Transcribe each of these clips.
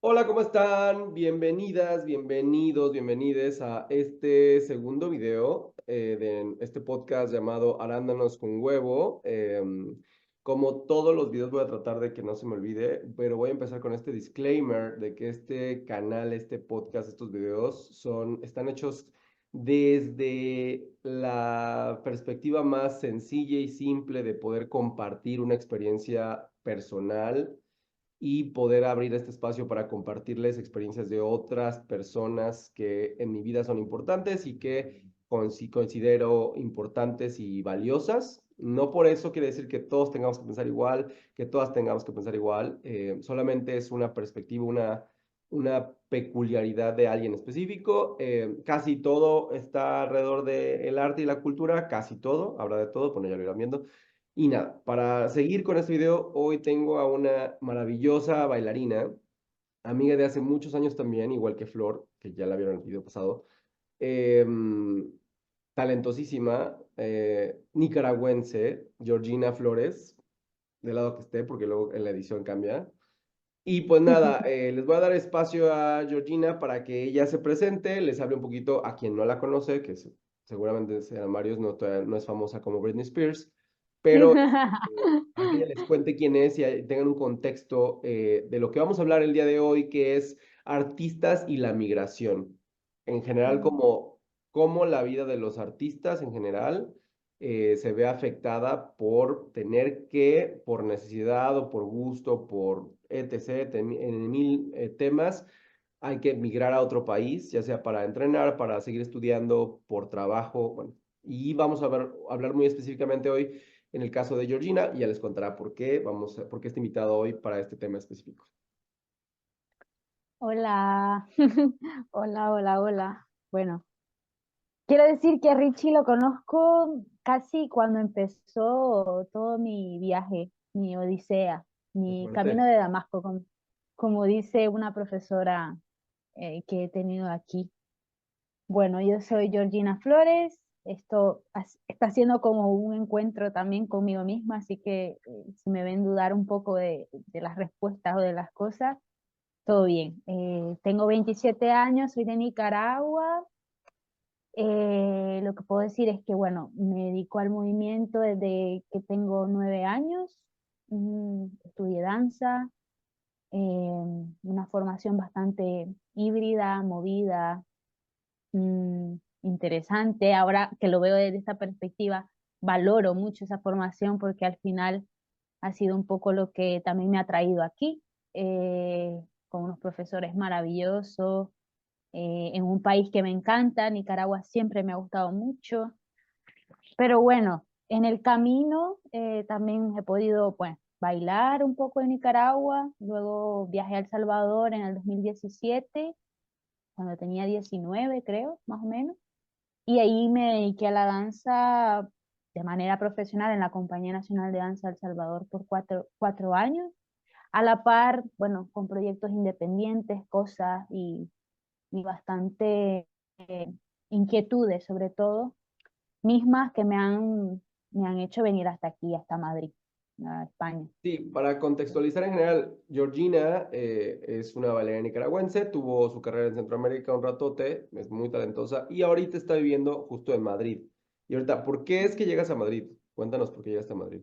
Hola, ¿cómo están? Bienvenidas, bienvenidos, bienvenides a este segundo video de este podcast llamado Arándanos con Huevo. Como todos los videos voy a tratar de que no se me olvide, pero voy a empezar con este disclaimer de que este canal, este podcast, estos videos están hechos desde la perspectiva más sencilla y simple de poder compartir una experiencia personal y poder abrir este espacio para compartirles experiencias de otras personas que en mi vida son importantes y que considero importantes y valiosas. No por eso quiere decir que todos tengamos que pensar igual, que todas tengamos que pensar igual. Solamente es una perspectiva, una peculiaridad de alguien específico. Casi todo está alrededor del arte y la cultura, casi todo, habrá de todo, bueno, ya lo irán viendo. Y nada, para seguir con este video, hoy tengo a una maravillosa bailarina, amiga de hace muchos años también, igual que Flor, que ya la vieron en el video pasado, em, talentosísima, nicaragüense, Georgina Flores, del lado que esté, porque luego en la edición cambia. Y pues nada, les voy a dar espacio a Georgina para que ella se presente, les hable un poquito a quien no la conoce, que seguramente sean varios, no, no es famosa como Britney Spears, pero para que ella les cuente quién es y tengan un contexto de lo que vamos a hablar el día de hoy, que es artistas y la migración. En general, como la vida de los artistas en general se ve afectada por tener que, por necesidad o por gusto, por etc., en mil temas, hay que migrar a otro país, ya sea para entrenar, para seguir estudiando, por trabajo, bueno, y vamos a hablar muy específicamente hoy en el caso de Georgina, y ya les contará por qué está invitado hoy para este tema específico. Hola, hola, hola, hola. Bueno, quiero decir que a Richie lo conozco casi cuando empezó todo mi viaje, mi odisea, Qué mi camino fuerte. de Damasco, como dice una profesora que he tenido aquí. Bueno, yo soy Georgina Flores. Esto está siendo como un encuentro también conmigo misma, así que si me ven dudar un poco de las respuestas o de las cosas, todo bien. Tengo 27 años, soy de Nicaragua. Lo que puedo decir es que, bueno, me dedico al movimiento desde que tengo 9 años. Estudié danza, una formación bastante híbrida, movida, interesante. Ahora que lo veo desde esta perspectiva, valoro mucho esa formación porque al final ha sido un poco lo que también me ha traído aquí, con unos profesores maravillosos, en un país que me encanta. Nicaragua siempre me ha gustado mucho, pero bueno, en el camino también he podido, pues, bailar un poco en Nicaragua. Luego viajé a El Salvador en el 2017, cuando tenía 19, creo, más o menos, y ahí me dediqué a la danza de manera profesional en la Compañía Nacional de Danza de El Salvador por cuatro años, a la par, bueno, con proyectos independientes, cosas y bastante inquietudes, sobre todo, mismas que me han hecho venir hasta aquí, hasta Madrid, a España. Sí, para contextualizar en general, Georgina es una bailarina nicaragüense, tuvo su carrera en Centroamérica un ratote, es muy talentosa y ahorita está viviendo justo en Madrid. Y ahorita, ¿por qué es que llegas a Madrid? Cuéntanos por qué llegaste a Madrid.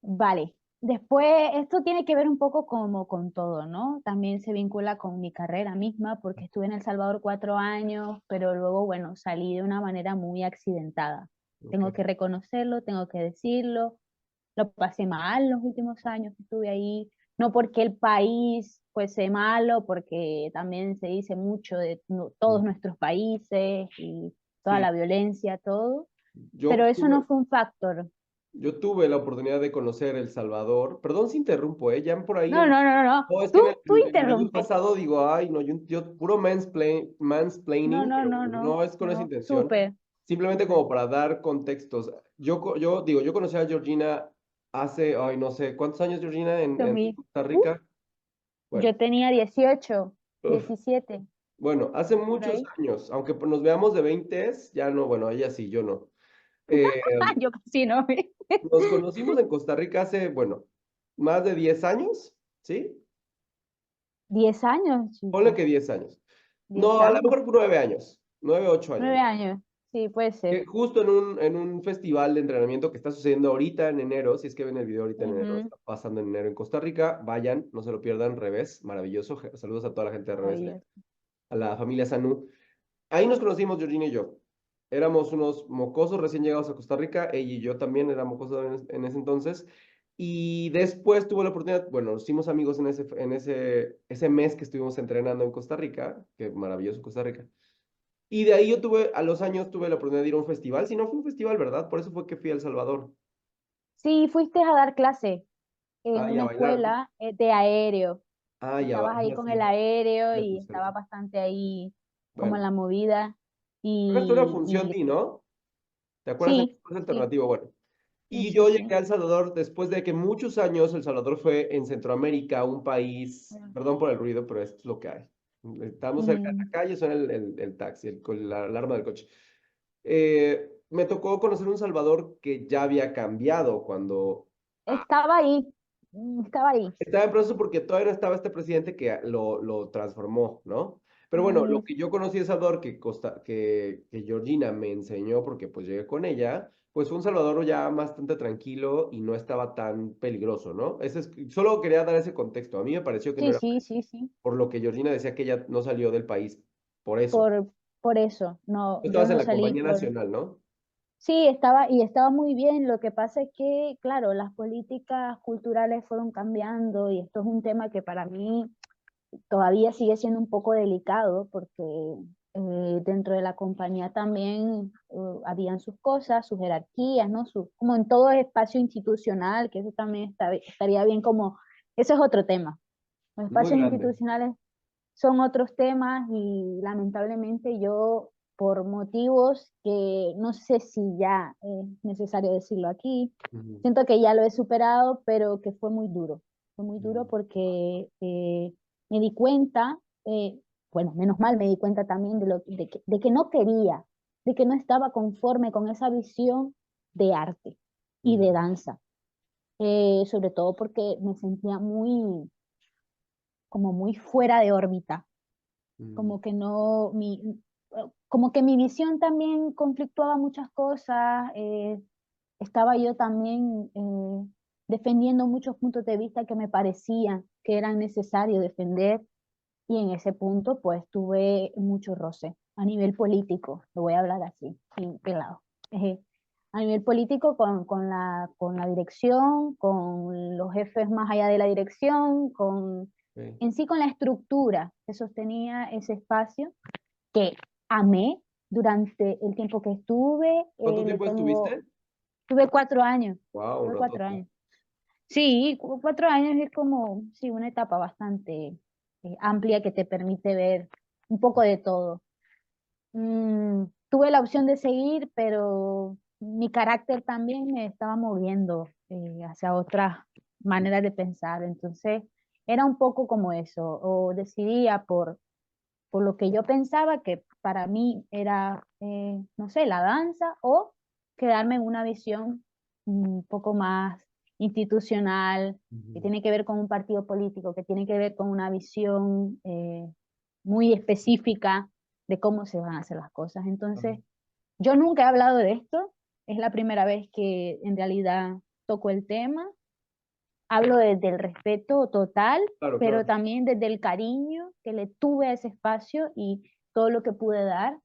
Vale, después esto tiene que ver un poco como con todo, ¿no? También se vincula con mi carrera misma, porque estuve en El Salvador 4 años, pero luego, bueno, salí de una manera muy accidentada. Ok. Tengo que reconocerlo, tengo que decirlo. Lo pasé mal los últimos años que estuve ahí, no porque el país fuese malo, porque también se dice mucho de todos Mm. nuestros países y toda Sí, la violencia, todo, pero yo eso no tuve, fue un factor. yo tuve la oportunidad de conocer El Salvador. Perdón si interrumpo, ya por ahí No, no, no, no, no. no, es que Tú, en tú el video interrumpe. pasado digo, ay, no, yo puro No, mansplaining, no, pero no, no, no es con esa no. intención. Súper, Simplemente súper. como para dar contextos. Yo digo, yo conocí a Georgina hace, ay, no sé, ¿cuántos años, Georgina, en Tommy. Costa Rica? Bueno, Yo tenía 18, uf, 17, bueno, hace por muchos ahí. años, aunque nos veamos de 20, ya no, bueno, ella sí, yo no. Eh, Yo casi no. Nos conocimos en Costa Rica hace, bueno, más de 10 años, ¿sí? 10 años, Ponle chico. que 10 años. 10 No, a lo años. mejor 9 años, 9, 8 años. 9 años. Sí, puede ser. Que justo en un festival de entrenamiento que está sucediendo ahorita en enero, si es que ven el video ahorita en enero, Ujú. está pasando en enero en Costa Rica, vayan, no se lo pierdan, Revés, maravilloso, saludos a toda la gente de Revés, Maravilloso. a la familia Sanú. Ahí nos conocimos, Georgina y yo. Éramos unos mocosos recién llegados a Costa Rica, ella y yo también era mocoso en ese entonces. Y después tuve la oportunidad, bueno, nos hicimos amigos ese mes que estuvimos entrenando en Costa Rica, que maravilloso Costa Rica. Y de ahí yo tuve, a los años tuve la oportunidad de ir a un festival, si no fue un festival, ¿verdad? Por eso fue que fui a El Salvador. Sí, fuiste a dar clase en Ah, y a una bailar, ¿no? escuela de aéreo. Ah, ya va, Estabas ahí ajá, con sí, el aéreo y cierto, cierto. estabas bastante ahí como en Bueno, la movida. tocaste una Y, función, y Di, ¿no? ¿Te acuerdas en el sí, espacio sí, alternativo? Bueno. sí, Y sí, yo llegué sí. a El Salvador después de que muchos años El Salvador fue en Centroamérica, un país, perdón por el ruido, pero esto es lo que hay. Estamos cerca de la Mm. calle, suena el taxi, la alarma del coche. Me tocó conocer un Salvador que ya había cambiado cuando Estaba ahí, estaba ahí. estaba en proceso porque todavía no estaba este presidente que lo transformó, ¿no? Pero bueno, lo que yo conocí de Salvador, que Georgina me enseñó, porque pues llegué con ella, pues fue un Salvador ya bastante tranquilo y no estaba tan peligroso, ¿no? Solo quería dar ese contexto. A mí me pareció que no Sí, era sí, sí, sí. por lo que Georgina decía que ella no salió del país, por eso. Por, por eso, no, Tú yo estabas en no la salí compañía por... nacional, ¿no? Sí, estaba muy bien. Lo que pasa es que, claro, las políticas culturales fueron cambiando y esto es un tema que para mí todavía sigue siendo un poco delicado porque dentro de la compañía también habían sus cosas, sus jerarquías, ¿no? Como en todo espacio institucional, que eso también estaría bien como, eso es otro tema. Los Muy espacios grande. institucionales son otros temas y lamentablemente yo, por motivos que no sé si ya es necesario decirlo aquí, Ujú, siento que ya lo he superado, pero que fue muy duro. Fue muy duro ujú, porque me di cuenta, bueno, menos mal me di cuenta también de que no quería, de que no estaba conforme con esa visión de arte y ujú, de danza. Sobre todo porque me sentía como muy fuera de órbita, ujú, como que no, como que mi visión también conflictuaba muchas cosas, estaba yo también defendiendo muchos puntos de vista que me parecían que eran necesarios defender y en ese punto pues tuve mucho roce a nivel político, lo voy a hablar así, sin pelado. Eh, a nivel político con la dirección, con los jefes más allá de la dirección, ok. en sí con la estructura que sostenía ese espacio, que amé durante el tiempo que estuve, ¿Cuánto tiempo estuviste? tuve 4 años, Wow, un tuve cuatro ratote. años. Sí, 4 años es como, sí, una etapa bastante amplia que te permite ver un poco de todo. Tuve la opción de seguir, pero mi carácter también me estaba moviendo hacia otras maneras de pensar. Entonces, era un poco como eso, o decidía por lo que yo pensaba que para mí era, no sé, la danza, o quedarme en una visión un poco más institucional, que Ujú, tiene que ver con un partido político, que tiene que ver con una visión muy específica de cómo se van a hacer las cosas. ajá. Entonces, yo nunca he hablado de esto, es la primera vez que en realidad toco el tema. Hablo desde el respeto total, Claro, pero claro. también desde el cariño que le tuve a ese espacio y todo lo que pude dar,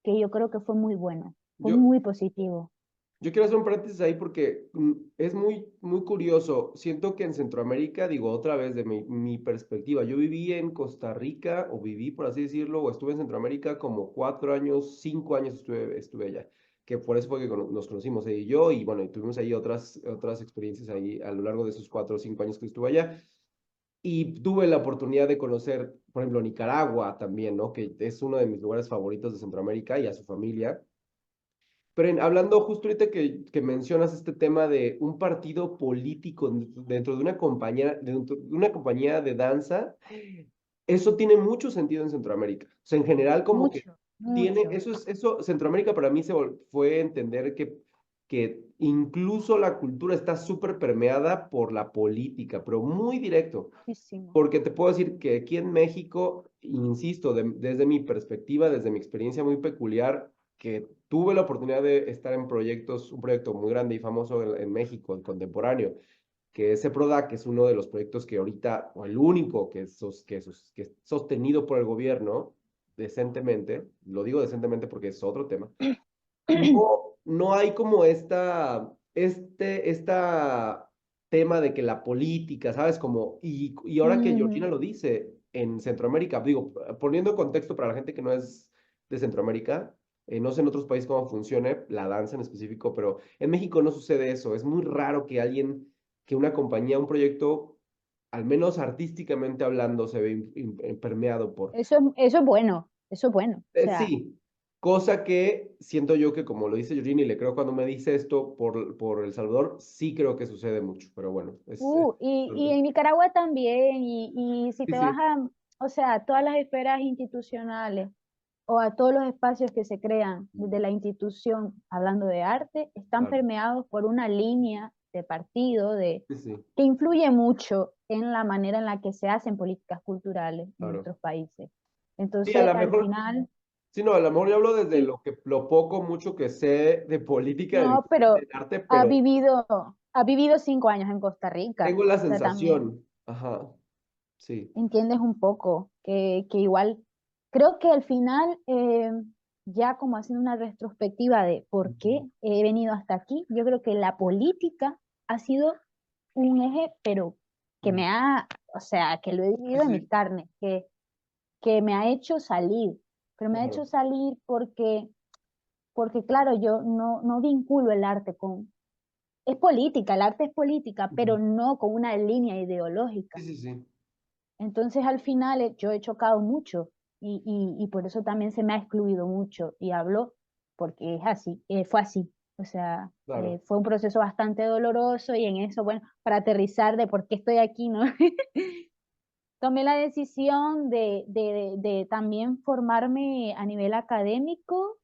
que yo creo que fue muy bueno, fue Yo, muy positivo. Yo quiero hacer un paréntesis ahí porque es muy curioso. Siento que en Centroamérica, digo otra vez de mi perspectiva, yo viví en Costa Rica, o viví, por así decirlo, o estuve en Centroamérica como 4 años, 5 años estuve allá, que por eso fue que nos conocimos ella y yo, y bueno, y tuvimos ahí otras experiencias ahí a lo largo de esos 4 o 5 años que estuve allá. Y tuve la oportunidad de conocer, por ejemplo, Nicaragua también, ¿no? Que es uno de mis lugares favoritos de Centroamérica y a su familia. Pero hablando justo ahorita que mencionas este tema de un partido político dentro de una compañía de danza, eso tiene mucho sentido en Centroamérica. O sea, en general como que Mucho, tiene, mucho. eso, Centroamérica para mí fue entender que que incluso la cultura está súper permeada por la política, pero muy directo. Muchísimo. Porque te puedo decir que aquí en México, insisto, desde mi perspectiva, desde mi experiencia muy peculiar, que tuve la oportunidad de estar en proyectos, un proyecto muy grande y famoso en México, el contemporáneo, que es CEPRODAC, que es uno de los proyectos que ahorita, o el único que es sostenido por el gobierno decentemente, lo digo decentemente porque es otro tema, no hay como esta tema de que la política, ¿sabes? Como, y ahora que Georgina Ujú. lo dice, en Centroamérica, digo, poniendo en contexto para la gente que no es de Centroamérica, no sé en otros países cómo funcione la danza en específico, pero en México no sucede eso. Es muy raro que alguien, que una compañía, un proyecto, al menos artísticamente hablando, se ve permeado por Eso es bueno, eso es bueno. O sea, sí, cosa que siento yo que como lo dice Eugene, y le creo cuando me dice esto por El Salvador, sí creo que sucede mucho, pero bueno, y en Nicaragua también, y si sí, te vas sí, a, o sea, a todas las esferas institucionales o a todos los espacios que se crean desde la institución, hablando de arte, están claro, permeados por una línea de partido sí, sí, que influye mucho en la manera en la que se hacen políticas culturales en claro. nuestros países. Sí, a Entonces, lo al mejor, final, sí, no, a lo mejor yo hablo desde sí, lo poco, mucho que sé de política no, del pero arte, ha pero vivido, ha vivido 5 años en Costa Rica. tengo la O sea, también sensación, ajá, sí, entiendes un poco que igual, creo que al final, ya como haciendo una retrospectiva de por qué ujú, he venido hasta aquí, yo creo que la política ha sido un eje, pero que ujú, me ha, o sea, que lo he sí, vivido en mis sí, carnes, que me ha hecho salir, pero me ha hecho claro, salir porque claro, yo no vinculo el arte con, es política, el arte es política, pero ujú, no con una línea sí, ideológica. sí, sí, Entonces al final yo he chocado mucho y por eso también se me ha excluido mucho y hablo porque es así, fue así. O sea, claro, fue un proceso bastante doloroso y en eso, bueno, para aterrizar de por qué estoy aquí, ¿no? Tomé la decisión de también formarme a nivel académico,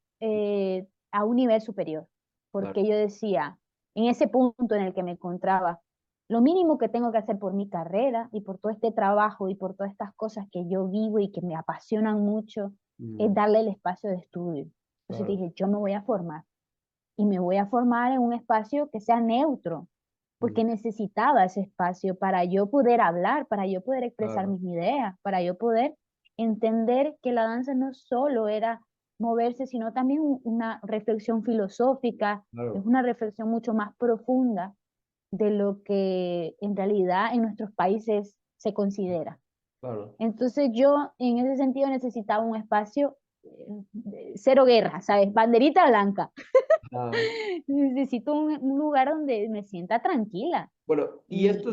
a un nivel superior, claro, porque yo decía, en ese punto en el que me encontraba, lo mínimo que tengo que hacer por mi carrera y por todo este trabajo y por todas estas cosas que yo vivo y que me apasionan mucho, es mm, darle el espacio de estudio. Entonces claro, dije, yo me voy a formar y me voy a formar en un espacio que sea neutro, mm, porque necesitaba ese espacio para yo poder hablar, para yo poder expresar claro, mis ideas, para yo poder entender que la danza no solo era moverse, sino también una reflexión filosófica, es claro, una reflexión mucho más profunda de lo que en realidad en nuestros países se considera. claro. Entonces yo en ese sentido necesitaba un espacio, cero guerra, ¿sabes? Banderita blanca. Ah, Necesito un lugar donde me sienta tranquila. bueno, Y esa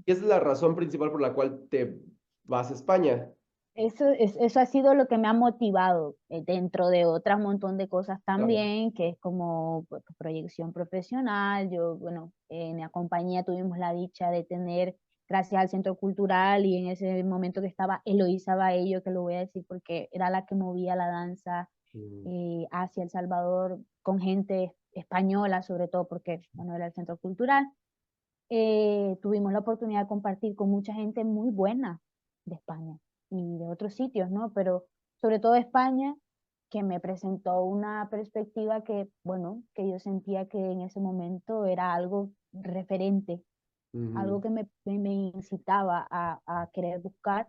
es la razón principal por la cual te vas a España. eso ha sido lo que me ha motivado, dentro de otras montón de cosas Claro. también, que es como proyección profesional. Yo, bueno, en la compañía tuvimos la dicha de tener, gracias al Centro Cultural, y en ese momento que estaba Eloísa Baello, que lo voy a decir porque era la que movía la danza, Mm, hacia El Salvador, con gente española, sobre todo porque, bueno, era el Centro Cultural. Tuvimos la oportunidad de compartir con mucha gente muy buena de España y de otros sitios, ¿no? Pero sobre todo España, que me presentó una perspectiva que, bueno, que yo sentía que en ese momento era algo referente, algo ujú, que me incitaba a querer buscar,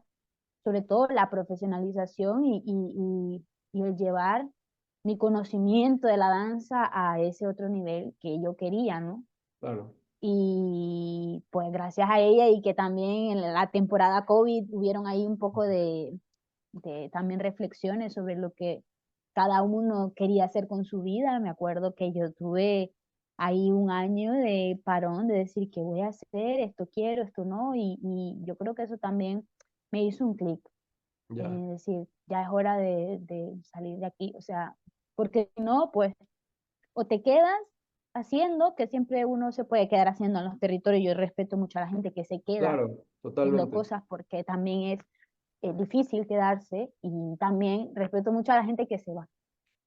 sobre todo la profesionalización y el llevar mi conocimiento de la danza a ese otro nivel que yo quería, ¿no? claro, Y pues gracias a ella y que también en la temporada COVID hubieron ahí un poco de también reflexiones sobre lo que cada uno quería hacer con su vida. Me acuerdo que yo tuve ahí un año de parón, de decir qué voy a hacer, esto quiero, esto no, y yo creo que eso también me hizo un clic, ya, decir, ya es hora de salir de aquí, o sea, porque si no, pues o te quedas haciendo, que siempre uno se puede quedar haciendo en los territorios. Yo respeto mucho a la gente que se queda claro, haciendo totalmente. cosas porque también es difícil quedarse, y también respeto mucho a la gente que se va.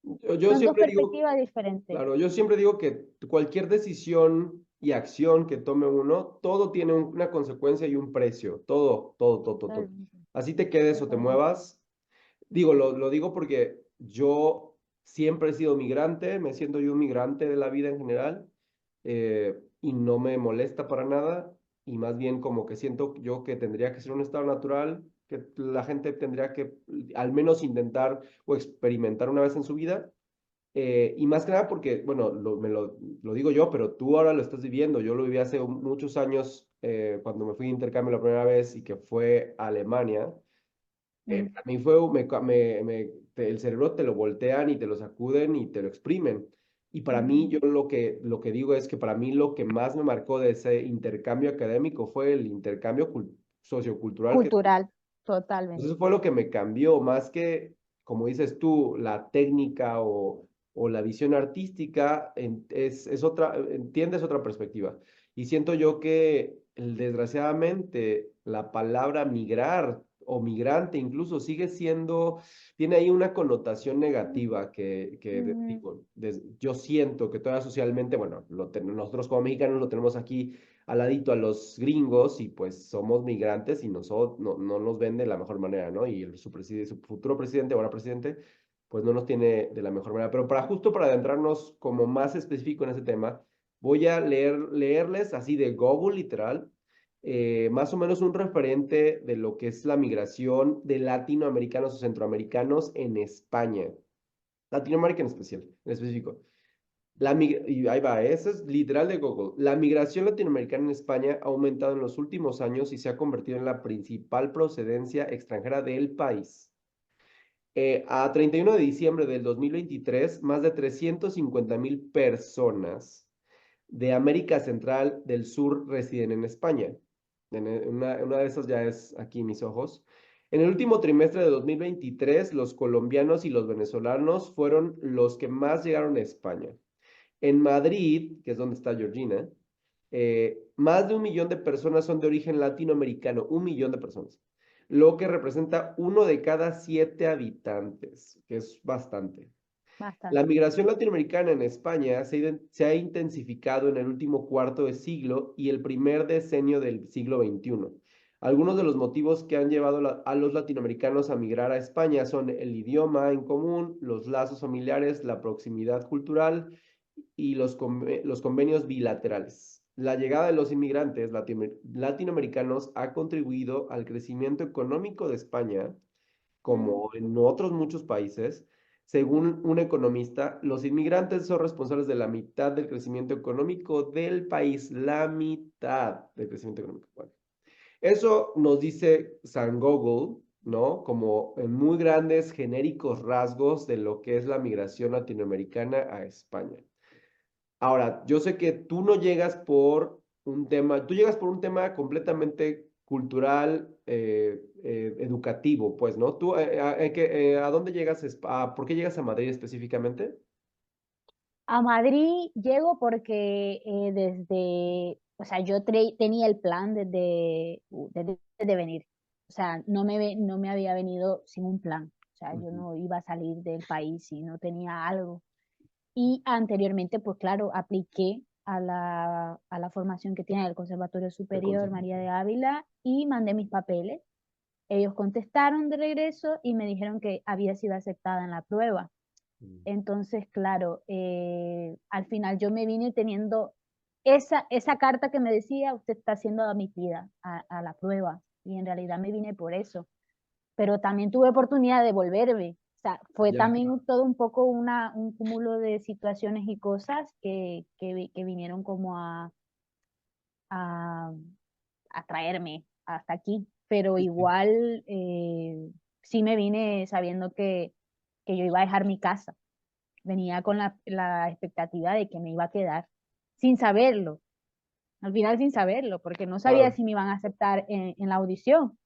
Yo Son dos siempre digo, perspectivas diferentes. claro, yo siempre digo que cualquier decisión y acción que tome uno, todo tiene una consecuencia y un precio, todo, todo, todo, todo, todo. Totalmente, Así te quedes o te totalmente. muevas. Digo, lo digo porque yo siempre he sido migrante, me siento yo un migrante de la vida en general, y no me molesta para nada, y más bien como que siento yo que tendría que ser un estado natural, que la gente tendría que al menos intentar o experimentar una vez en su vida, y más que nada porque, bueno, lo digo yo, pero tú ahora lo estás viviendo. Yo lo viví hace muchos años, cuando me fui de intercambio la primera vez y que fue a Alemania. Mm, A mí fue, el cerebro te lo voltean y te lo sacuden y te lo exprimen. Y para mí, yo mm. lo que digo es que para mí lo que más me marcó de ese intercambio académico fue el intercambio sociocultural que Cultural, eso totalmente. fue lo que me cambió, más que, como dices tú, la técnica o la visión artística, es otra, entiendes otra perspectiva. Y siento yo que, desgraciadamente, la palabra migrar o migrante incluso sigue siendo, tiene ahí una connotación negativa Mm, digo, yo siento que todavía socialmente, bueno, nosotros como mexicanos lo tenemos aquí al ladito a los gringos y pues somos migrantes y nosotros no nos ven de la mejor manera, ¿no? Y su futuro presidente o ahora presidente, pues no nos tiene de la mejor manera. Pero justo para adentrarnos como más específico en ese tema, voy a leerles así de Google literal, más o menos un referente de lo que es la migración de latinoamericanos o centroamericanos en España. Latinoamérica en especial, en específico. Y ahí va, eso es literal de Google. La migración latinoamericana en España ha aumentado en los últimos años y se ha convertido en la principal procedencia extranjera del país. A 31 de diciembre del 2023, más de 350,000 personas de América Central del Sur residen en España. Una de esas ya es aquí mis ojos. En el último trimestre de 2023, los colombianos y los venezolanos fueron los que más llegaron a España. En Madrid, que es donde está Georgina, más de 1 millón de personas son de origen latinoamericano, 1 millón de personas, lo que representa 1 de cada 7 habitantes, que es bastante. La bastante. migración latinoamericana en España se ha intensificado en el último cuarto de siglo y el primer decenio del siglo XXI. Algunos de los motivos que han llevado a los latinoamericanos a migrar a España son el idioma en común, los lazos familiares, la proximidad cultural y los convenios bilaterales. La llegada de los inmigrantes latinoamericanos ha contribuido al crecimiento económico de España, Mm, como en otros muchos países. Según un economista, los inmigrantes son responsables de la mitad del crecimiento económico del país, la mitad del crecimiento económico. Bueno, eso nos dice San Google, ¿no? Como en muy grandes, genéricos rasgos de lo que es la migración latinoamericana a España. Ahora, yo sé que tú no llegas por un tema, tú llegas por un tema completamente cultural, educativo, pues, ¿no? Tú, ¿a dónde llegas? ¿Por qué llegas a Madrid específicamente? A Madrid llego porque o sea, yo tenía el plan desde venir. O sea, no me había venido sin un plan. O sea, yo Ujú. no iba a salir del país si no tenía algo. Y anteriormente, pues claro, apliqué a la formación que tiene el Conservatorio Te Superior María conseguiste. de Ávila y mandé mis papeles. Ellos contestaron de regreso y me dijeron que había sido aceptada en la prueba. Mm. Entonces, claro, al final yo me vine teniendo esa carta que me decía, usted está siendo admitida a la prueba. Y en realidad me vine por eso. Pero también tuve oportunidad de volverme. O sea, fue Ya, también todo un poco un cúmulo de situaciones y cosas que vinieron como a, a traerme hasta aquí. Pero sí, sí, igual sí me vine sabiendo que yo iba a dejar mi casa. Venía con la expectativa de que me iba a quedar sin saberlo, al final sin saberlo, porque no sabía claro. si me iban a aceptar en la audición.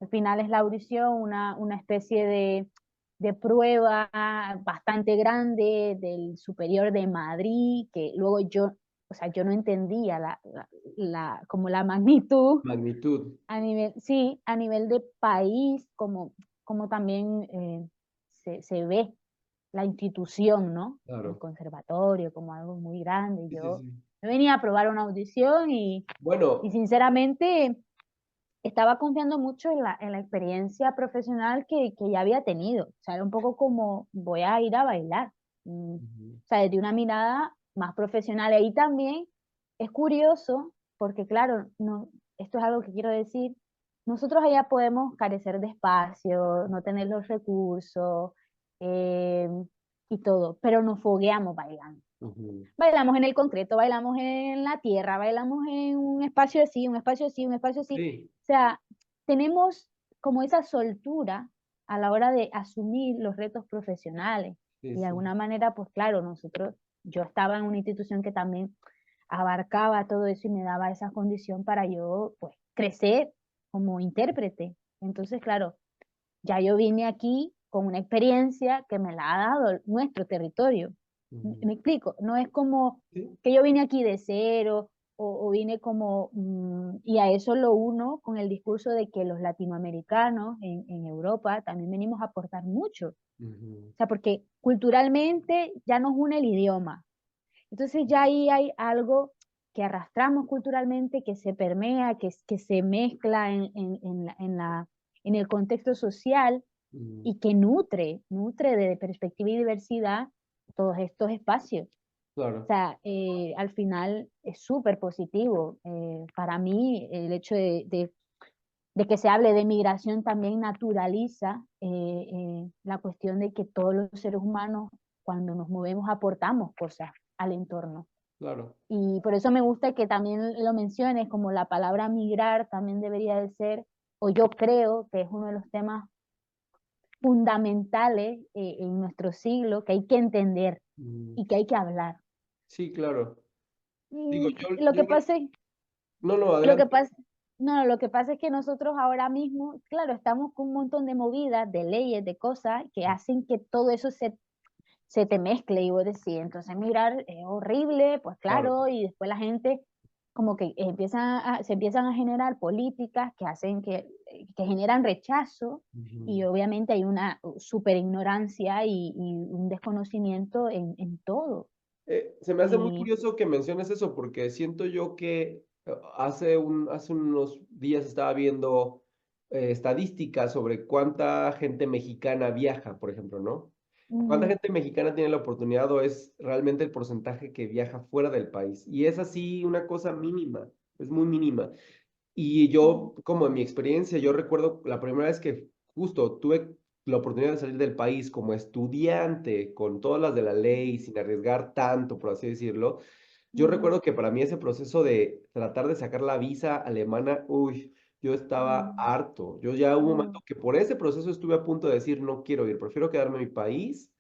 Al final es la audición una especie de prueba bastante grande del Superior de Madrid, que luego yo, o sea, yo no entendía como la magnitud Magnitud. a nivel, sí, a nivel de país, como también se ve la institución, ¿no? El Claro. conservatorio como algo muy grande. Sí, sí, Yo sí. venía a probar una audición y Bueno, sinceramente estaba confiando mucho en la experiencia profesional que ya había tenido. O sea, era un poco como voy a ir a bailar. ujú, O sea, desde una mirada más profesional. Ahí también es curioso, porque claro, no, esto es algo que quiero decir, nosotros allá podemos carecer de espacio, no tener los recursos eh, y todo, pero nos fogueamos bailando. ujú, Bailamos en el concreto, bailamos en la tierra, bailamos en un espacio así, un espacio así, un espacio así. sí, O sea, tenemos como esa soltura a la hora de asumir los retos profesionales. sí, Y de sí, alguna manera, pues claro, yo estaba en una institución que también abarcaba todo eso y me daba esa condición para yo, pues, crecer como intérprete. Entonces, claro, ya yo vine aquí con una experiencia que me la ha dado nuestro territorio. ujú, Me explico, no es como sí, que yo vine aquí de cero o vine como, y a eso lo uno con el discurso de que los latinoamericanos en Europa también venimos a aportar mucho. ujú, O sea, porque culturalmente ya nos une el idioma. Entonces ya ahí hay algo que arrastramos culturalmente, que se permea, que se mezcla en el contexto social ujú, y que nutre de perspectiva y diversidad todos estos espacios. O claro, sea, al final es súper positivo. Para mí, el hecho de que se hable de migración también naturaliza la cuestión de que todos los seres humanos, cuando nos movemos, aportamos cosas al entorno. claro. Y por eso me gusta que también lo menciones, como la palabra migrar también debería de ser, o yo creo que es uno de los temas fundamentales en nuestro siglo que hay que entender Mm, y que hay que hablar. sí, claro. Digo, Lo que pasa es, no, no, lo que adelante. pasa, no, lo que pasa es que nosotros ahora mismo, claro, estamos con un montón de movidas, de leyes, de cosas que hacen que todo eso se te mezcle y vos decís, entonces mirar es horrible, pues Claro. claro, y después la gente como que se empiezan a generar políticas que hacen que generan rechazo y Ujú. obviamente hay una super ignorancia y un desconocimiento en todo. Se me hace muy Y curioso que menciones eso porque siento yo que hace unos días estaba viendo estadísticas sobre cuánta gente mexicana viaja, por ejemplo, ¿no? ¿Cuánta mm, gente mexicana tiene la oportunidad o es realmente el porcentaje que viaja fuera del país? Y es así una cosa mínima, es muy mínima. Y yo, como en mi experiencia, yo recuerdo la primera vez que justo tuve la oportunidad de salir del país como estudiante, con todas las de la ley, sin arriesgar tanto, por así decirlo. Yo mm, recuerdo que para mí ese proceso de tratar de sacar la visa alemana, uy, yo estaba mm, harto. Yo ya hubo un mm, momento que por ese proceso estuve a punto de decir, no quiero ir, prefiero quedarme en mi país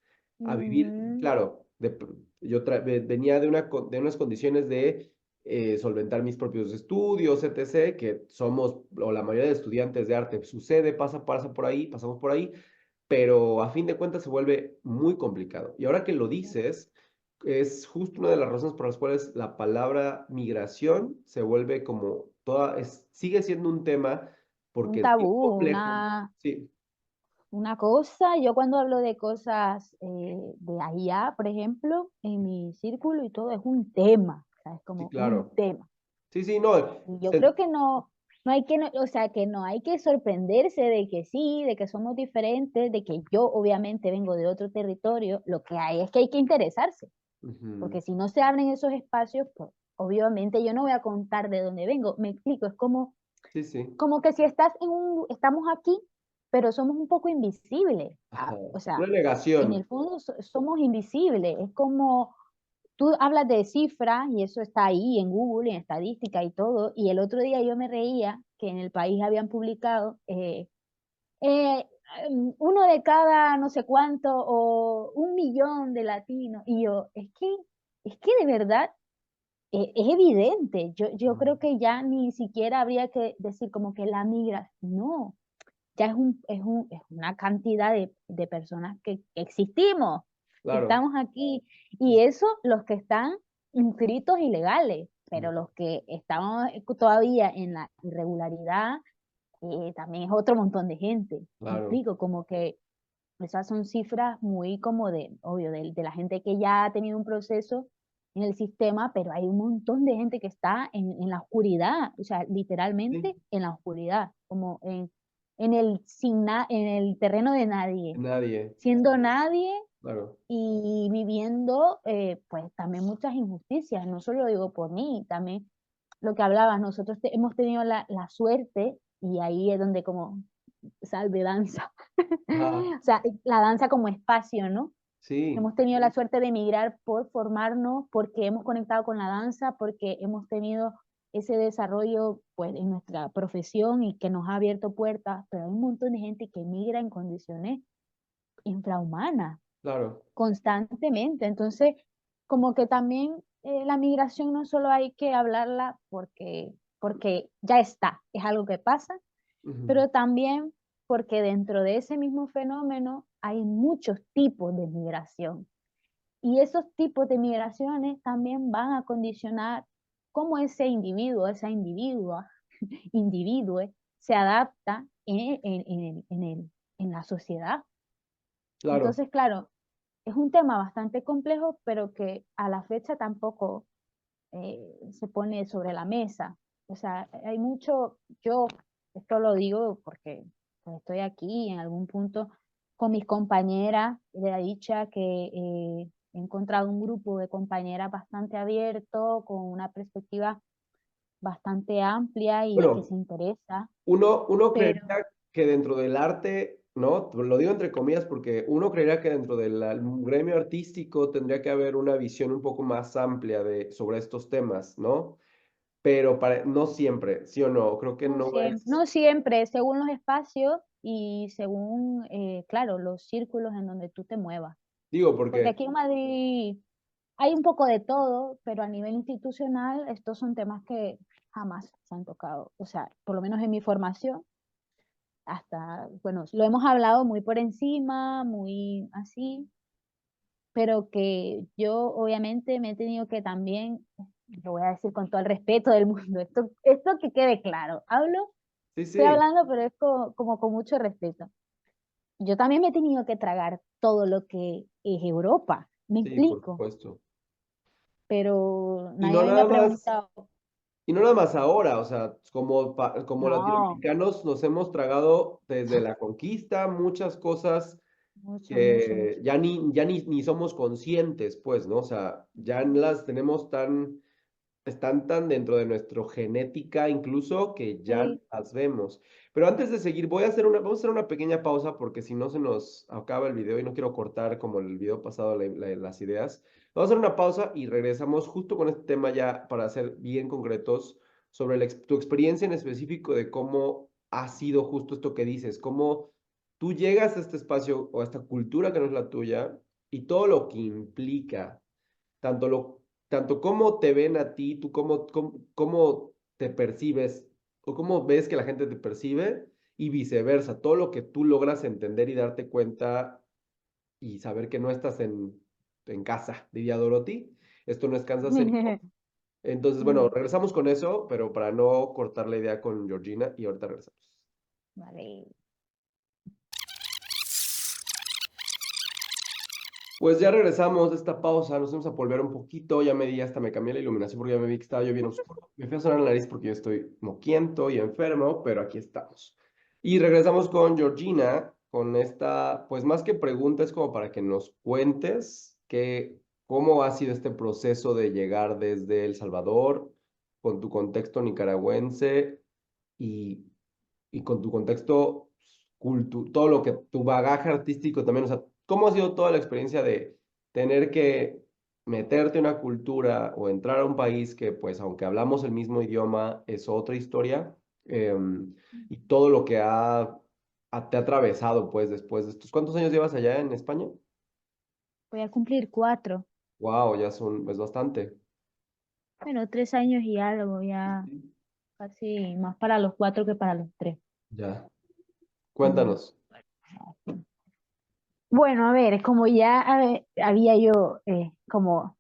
a vivir. mm, Claro, venía de, de unas condiciones de solventar mis propios estudios, etc., que somos, o la mayoría de estudiantes de arte, sucede, pasa por ahí, pasamos por ahí, pero a fin de cuentas se vuelve muy complicado. Y ahora que lo dices, es justo una de las razones por las cuales la palabra migración se vuelve como toda, sigue siendo un tema un porque es bien tabú, complejo. Sí, una cosa, yo cuando hablo de cosas de allá, por ejemplo, en mi círculo y todo, es un tema, o sea, es sí, como un claro. tema. Sí, sí, no. Y yo creo que no hay que, o sea, que no hay que sorprenderse de que sí, de que somos diferentes, de que yo obviamente vengo de otro territorio, lo que hay es que hay que interesarse, Ujú, porque si no se abren esos espacios, pues obviamente yo no voy a contar de dónde vengo, me explico, es sí, sí. como que si estamos aquí, pero somos un poco invisibles, Ajá. o Una sea, en negación. el fondo somos invisibles, es como tú hablas de cifras y eso está ahí en Google, en estadística y todo, y el otro día yo me reía que en el país habían publicado eh, uno de cada no sé cuánto o 1 millón de latinos, y yo, es que de verdad es evidente, yo creo que ya ni siquiera habría que decir como que la migra, no, ya es una cantidad de personas que existimos, que Claro. estamos aquí, Sí, y eso los que están inscritos ilegales, sí, pero los que estamos todavía en la irregularidad, también es otro montón de gente. Me claro. explico, como que Esas son cifras muy como obvio, de la gente que ya ha tenido un proceso en el sistema, pero hay un montón de gente que está en la oscuridad, o sea, Sí, literalmente en la oscuridad, como en el terreno de nadie, nadie, siendo nadie claro. y viviendo, pues también muchas injusticias. No solo lo digo por mí, también lo que hablabas, nosotros hemos tenido la suerte, y ahí es donde como salve danza, Ajá, o sea, la danza como espacio, ¿no? sí, Hemos tenido la suerte de emigrar por formarnos, porque hemos conectado con la danza, porque hemos tenido ese desarrollo, pues, en nuestra profesión y que nos ha abierto puertas, pero hay un montón de gente que emigra en condiciones infrahumanas, claro, constantemente. Entonces, como que también, la migración no solo hay que hablarla porque ya está, es algo que pasa, ujú, pero también porque dentro de ese mismo fenómeno hay muchos tipos de migración. Y esos tipos de migraciones también van a condicionar cómo ese individuo, esa individua, individue, se adapta en la sociedad. claro, Entonces, claro, es un tema bastante complejo, pero que a la fecha tampoco se pone sobre la mesa. O sea, hay mucho, yo esto lo digo porque pues, estoy aquí en algún punto con mis compañeras de la dicha que he encontrado un grupo de compañeras bastante abierto, con una perspectiva bastante amplia y que bueno, se interesa, uno pero creería que dentro del arte, ¿no? Lo digo entre comillas porque uno creería que dentro del gremio artístico tendría que haber una visión un poco más amplia sobre estos temas, ¿no? Pero no siempre, ¿sí o no? Creo que no es, no siempre, según los espacios y según, claro, los círculos en donde tú te muevas. digo, Porque porque, aquí en Madrid hay un poco de todo, pero a nivel institucional estos son temas que jamás se han tocado. O sea, por lo menos en mi formación, hasta, bueno, lo hemos hablado muy por encima, muy así, pero que yo obviamente me he tenido que también, lo voy a decir con todo el respeto del mundo, esto que quede claro, sí, estoy sí, hablando, pero es como con mucho respeto. Yo también me he tenido que tragar todo lo que es Europa, me sí, por explico, supuesto. pero Y nadie no a mí me nada ha más. preguntado. Y no nada más ahora, o sea, como No, latinoamericanos nos hemos tragado desde la conquista muchas cosas mucho, mucho, que mucho. ya ni somos conscientes, pues, ¿no? O sea, ya las tenemos están tan dentro de nuestra genética incluso que ya Sí, las vemos. Pero antes de seguir, vamos a hacer una pequeña pausa porque si no se nos acaba el video y no quiero cortar como el video pasado las ideas. Vamos a hacer una pausa y regresamos justo con este tema ya para ser bien concretos sobre tu experiencia en específico de cómo ha sido justo esto que dices, cómo tú llegas a este espacio o a esta cultura que no es la tuya y todo lo que implica tanto, tanto cómo te ven a ti, tú cómo te percibes o cómo ves que la gente te percibe y viceversa, todo lo que tú logras entender y darte cuenta y saber que no estás en casa, diría Dorothy, esto no es Kansas anymore. Entonces, bueno, regresamos con eso, pero para no cortar la idea con Georgina y ahorita regresamos. vale. Pues ya regresamos de esta pausa, nos vamos a volver un poquito, ya me di, hasta me cambié la iluminación porque ya me vi que estaba yo bien oscuro. Me fui a sonar la nariz porque yo estoy moquiento y enfermo, pero aquí estamos. Y regresamos con Georgina, con esta, pues más que preguntas, como para que nos cuentes cómo ha sido este proceso de llegar desde El Salvador, con tu contexto nicaragüense y, y con tu contexto todo lo que tu bagaje artístico también, o sea, ¿cómo ha sido toda la experiencia de tener que meterte en una cultura o entrar a un país que, pues, aunque hablamos el mismo idioma, es otra historia? Y todo lo que te ha atravesado, pues, después de estos. ¿Cuántos años llevas allá en España? Voy a cumplir 4. Wow, es bastante. Bueno, 3 años y algo, ya Sí. casi más para los 4 que para los 3. Ya. Mm. Cuéntanos. Bueno, a ver, como ya había yo como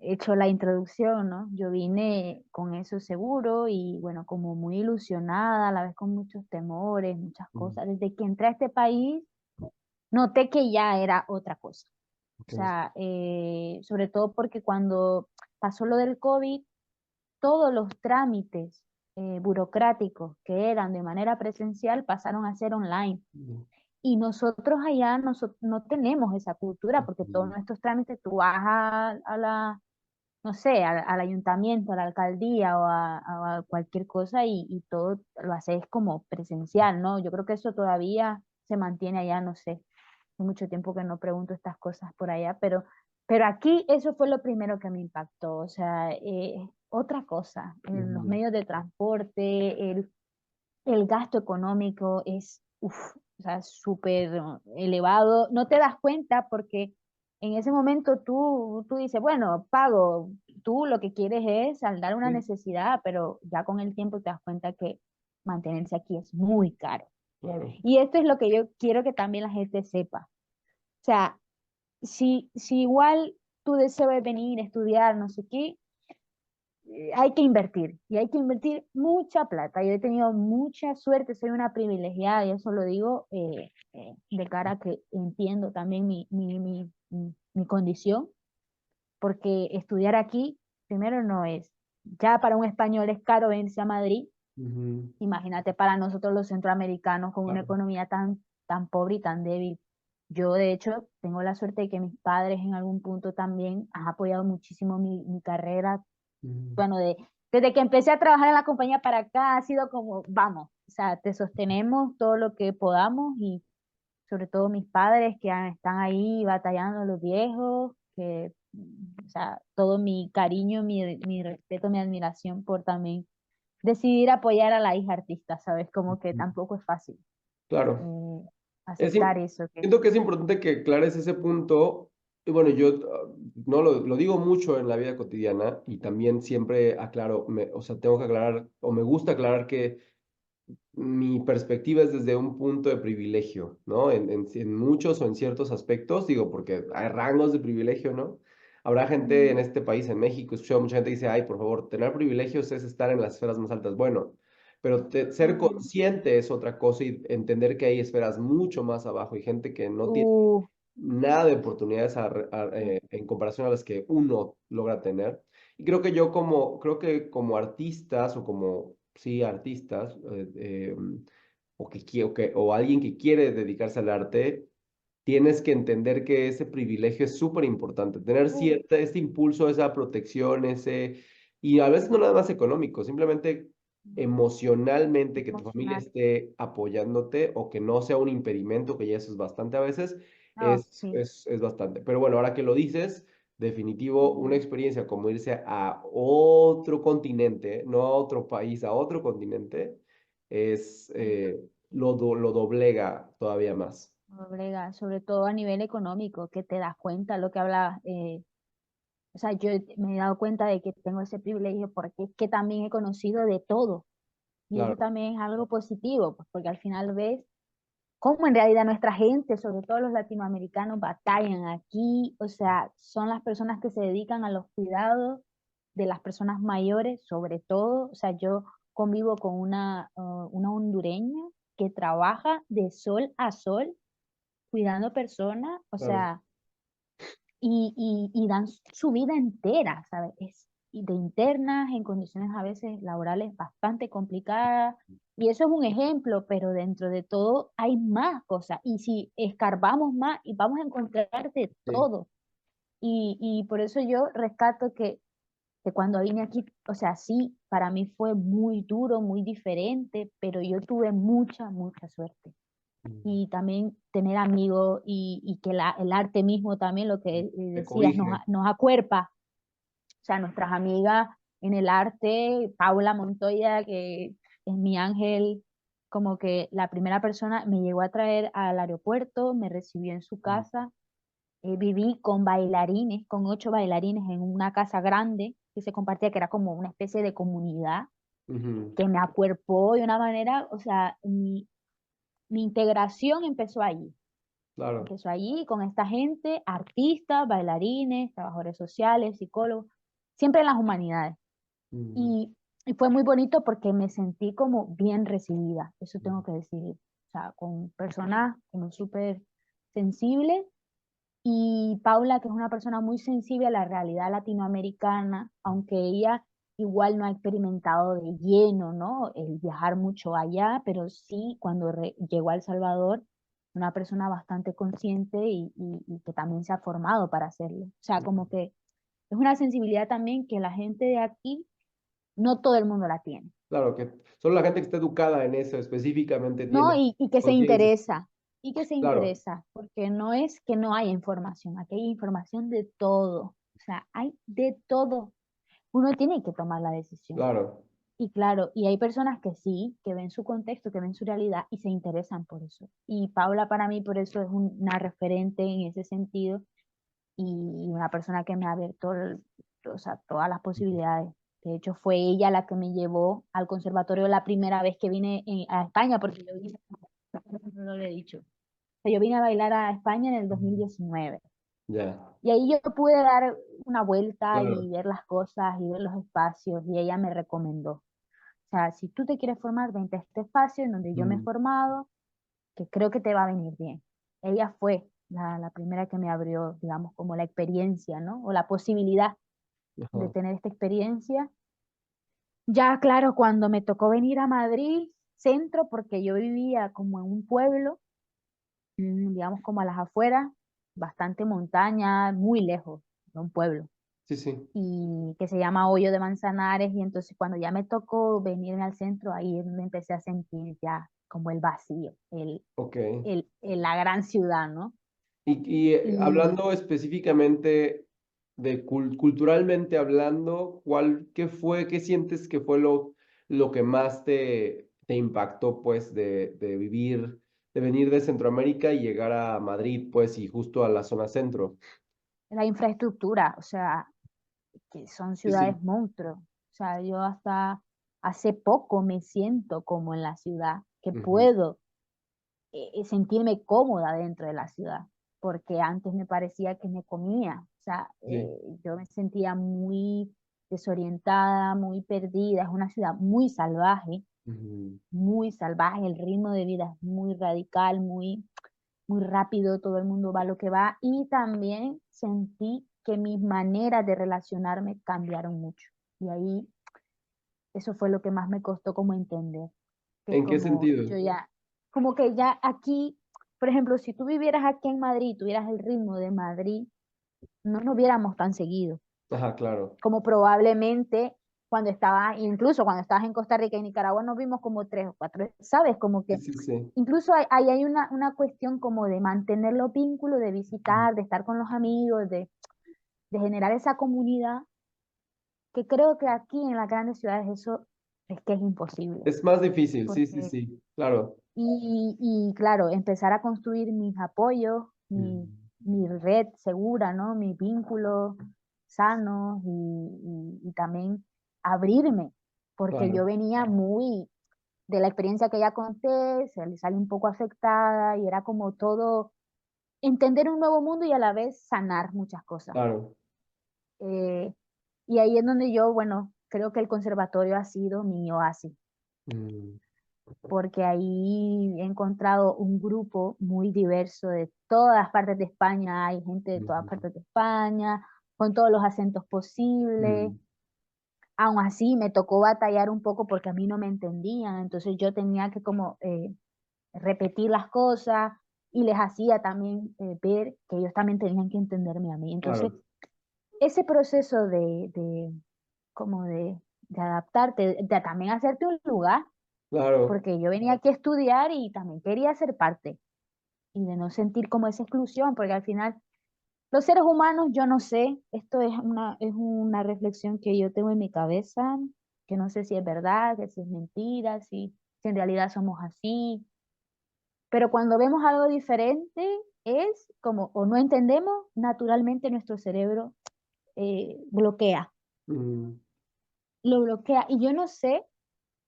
hecho la introducción, ¿no? Yo vine con eso seguro y bueno, como muy ilusionada, a la vez con muchos temores, muchas Mm, cosas. Desde que entré a este país, noté que ya era otra cosa. O Ok. sea, sobre todo porque cuando pasó lo del COVID, todos los trámites burocráticos que eran de manera presencial pasaron a ser online. Ujú. Y nosotros allá no tenemos esa cultura, porque todos Ujú. nuestros trámites tú vas a la, no sé, al ayuntamiento, a la alcaldía a cualquier cosa y todo lo haces como presencial, ¿no? Yo creo que eso todavía se mantiene allá, no sé. Hace mucho tiempo que no pregunto estas cosas por allá, pero aquí eso fue lo primero que me impactó. O sea, otra cosa, en los Ujú. medios de transporte, el gasto económico es, uf, o sea, súper elevado. No te das cuenta porque en ese momento tú dices, bueno, pago, tú lo que quieres es saldar una Sí, necesidad, pero ya con el tiempo te das cuenta que mantenerse aquí es muy caro. claro. Y esto es lo que yo quiero que también la gente sepa. O sea, si igual tu deseo es venir, estudiar, no sé qué, hay que invertir y hay que invertir mucha plata. Yo he tenido mucha suerte, soy una privilegiada y eso lo digo de cara a que entiendo también mi condición, porque estudiar aquí, primero no es, ya para un español es caro venirse a Madrid, Ujú. imagínate para nosotros los centroamericanos con una Claro. economía tan pobre y tan débil. Yo, de hecho, tengo la suerte de que mis padres en algún punto también han apoyado muchísimo mi carrera. Ujú. Bueno, desde que empecé a trabajar en la compañía para acá ha sido como, vamos, o sea, te sostenemos todo lo que podamos y sobre todo mis padres que están ahí batallando, los viejos, que, o sea, todo mi cariño, mi respeto, mi admiración por también decidir apoyar a la hija artista, ¿sabes? Como que tampoco es fácil Claro. eh, Es, aceptar eso. siento que es importante que aclares ese punto. Y bueno, yo no lo digo mucho en la vida cotidiana y también siempre aclaro, o sea, tengo que aclarar o me gusta aclarar que mi perspectiva es desde un punto de privilegio, ¿no? En muchos o en ciertos aspectos, digo, porque hay rangos de privilegio, ¿no? Habrá gente en Mm, este país, en México, he escuchado a mucha gente que dice, ay, por favor, tener privilegios es estar en las esferas más altas. Bueno, pero ser mm, consciente es otra cosa y entender que hay esferas mucho más abajo y gente que no tiene uh, nada de oportunidades en comparación a las que uno logra tener. Y creo que como artistas o como, sí, artistas, o alguien que quiere dedicarse al arte, tienes que entender que ese privilegio es súper importante, tener uh, este impulso, esa protección, y a veces no nada más económico, simplemente emocionalmente que tu familia emocional. esté apoyándote o que no sea un impedimento, que ya eso es bastante a veces, Oh, sí. es bastante. Pero bueno, ahora que lo dices, definitivo, una Mm, experiencia como irse a otro continente, no a otro país, a otro continente, es, lo doblega todavía más. Obrega, sobre todo a nivel económico, que te das cuenta lo que hablabas. O sea, yo me he dado cuenta de que tengo ese privilegio porque es que también he conocido de todo. Y eso Claro, también es algo positivo, pues, porque al final ves cómo en realidad nuestra gente, sobre todo los latinoamericanos, batallan aquí. O sea, son las personas que se dedican a los cuidados de las personas mayores, sobre todo. O sea, yo convivo con una hondureña que trabaja de sol a sol cuidando personas, o claro. sea, y dan su vida entera, ¿sabes? Y de internas, en condiciones a veces laborales bastante complicadas. Y eso es un ejemplo, pero dentro de todo hay más cosas. Y si escarbamos más, y vamos a encontrar de Sí. todo. Y por eso yo rescato que cuando vine aquí, o sea, sí, para mí fue muy duro, muy diferente, pero yo tuve mucha suerte Mm. y también tener amigos y que el arte mismo también, lo que Te decías, cobije. nos acuerpa. O sea, nuestras amigas en el arte, Paula Montoya, que es mi ángel, como que la primera persona me llegó a traer al aeropuerto, me recibió en su Mm. casa, viví con bailarines, con 8 bailarines en una casa grande que se compartía, que era como una especie de comunidad, Ujú. que me acuerpó de una manera, o sea, mi integración empezó allí. Claro. Empezó allí con esta gente, artistas, bailarines, trabajadores sociales, psicólogos, siempre en las humanidades. Mm. Y fue muy bonito porque me sentí como bien recibida, eso tengo que decir. O sea, con personas como súper sensible, y Paula, que es una persona muy sensible a la realidad latinoamericana, aunque ella igual no ha experimentado de lleno, ¿no? El viajar mucho allá, pero sí cuando llegó a El Salvador, una persona bastante consciente y que también se ha formado para hacerlo. O sea, como que es una sensibilidad también que la gente de aquí, no todo el mundo la tiene, Claro que solo la gente que está educada en eso específicamente ¿no? tiene Y que se conciencia. interesa, y que se Claro, interesa, porque no es que no haya información, aquí hay información de todo, o sea, hay de todo. Uno tiene que tomar la decisión. claro. Y claro, y hay personas que sí, que ven su contexto, que ven su realidad y se interesan por eso. Y Paula para mí por eso es una referente en ese sentido y una persona que me ha abierto o sea, todas las posibilidades. De hecho, fue ella la que me llevó al conservatorio la primera vez que vine a España, porque yo vine, no lo he dicho. O sea, yo vine a bailar a España en el 2019. Ya, Y ahí yo pude dar una vuelta y claro. ver las cosas y ver los espacios y ella me recomendó. O sea, si tú te quieres formar, vente a este espacio en donde yo me he Mm, formado, que creo que te va a venir bien. Ella fue la primera que me abrió, digamos, como la experiencia, ¿no? O la posibilidad de ajá. tener esta experiencia. Ya, claro, cuando me tocó venir a Madrid, centro, porque yo vivía como en un pueblo, digamos como a las afueras, bastante montaña, muy lejos de un pueblo, Sí, sí. y que se llama Hoyo de Manzanares, y entonces cuando ya me tocó venirme al centro, ahí me empecé a sentir ya como el vacío, Ok. la gran ciudad, ¿no? Y Hablando específicamente de culturalmente hablando, qué fue, qué sientes que fue lo que más te impactó, pues, de vivir, de venir de Centroamérica y llegar a Madrid, pues, y justo a la zona centro? la infraestructura, o sea, que son Sí, sí. ciudades monstruos. O sea, yo hasta hace poco me siento como en la ciudad, que Ujú. puedo sentirme cómoda dentro de la ciudad, porque antes me parecía que me comía. O sea, Sí. yo me sentía muy desorientada, muy perdida. Es una ciudad Ujú. muy salvaje, el ritmo de vida es muy radical, muy rápido, todo el mundo va a lo que va. Y también sentí que mis maneras de relacionarme cambiaron mucho. Y ahí eso fue lo que más me costó como entender, que es ¿En qué como sentido? yo ya, como que ya aquí, por ejemplo, si tú vivieras aquí en Madrid, tuvieras el ritmo de Madrid, no nos viéramos tan seguido, Ajá, claro. como probablemente cuando estaba, incluso cuando estabas en Costa Rica y Nicaragua nos vimos como 3 o 4, ¿sabes? Como Sí, que sí, sí. incluso ahí hay una cuestión como de mantener los vínculos, de Ujú. visitar, de estar con los amigos, de generar esa comunidad, que creo que aquí en las grandes ciudades eso es que es imposible. Es más difícil, sí, sí, Porque, sí, claro. y claro, empezar a construir mis apoyos, Mm. mi red segura, ¿no? Mis vínculos sanos y también abrirme, porque yo Claro, venía muy de la experiencia que ya conté, se salí un poco afectada y era como todo entender un nuevo mundo y a la vez sanar muchas cosas. claro. Eh, y ahí es donde yo, bueno, creo que el conservatorio ha sido mi oasis, Mm, porque ahí he encontrado un grupo muy diverso de todas partes de España, hay gente de todas ujú. partes de España, con todos los acentos posibles. Mm, Aún así me tocó batallar un poco porque a mí no me entendían, entonces yo tenía que como repetir las cosas y les hacía también ver que ellos también tenían que entenderme a mí. Entonces, claro, ese proceso como de adaptarte, de también hacerte un lugar, claro. porque yo venía aquí a estudiar y también quería ser parte y de no sentir como esa exclusión, porque al final los seres humanos, yo no sé, esto es una reflexión que yo tengo en mi cabeza, que no sé si es verdad, que si es mentira, si en realidad somos así, pero cuando vemos algo diferente es como, o no entendemos, naturalmente nuestro cerebro bloquea, Mm, lo bloquea. Y yo no sé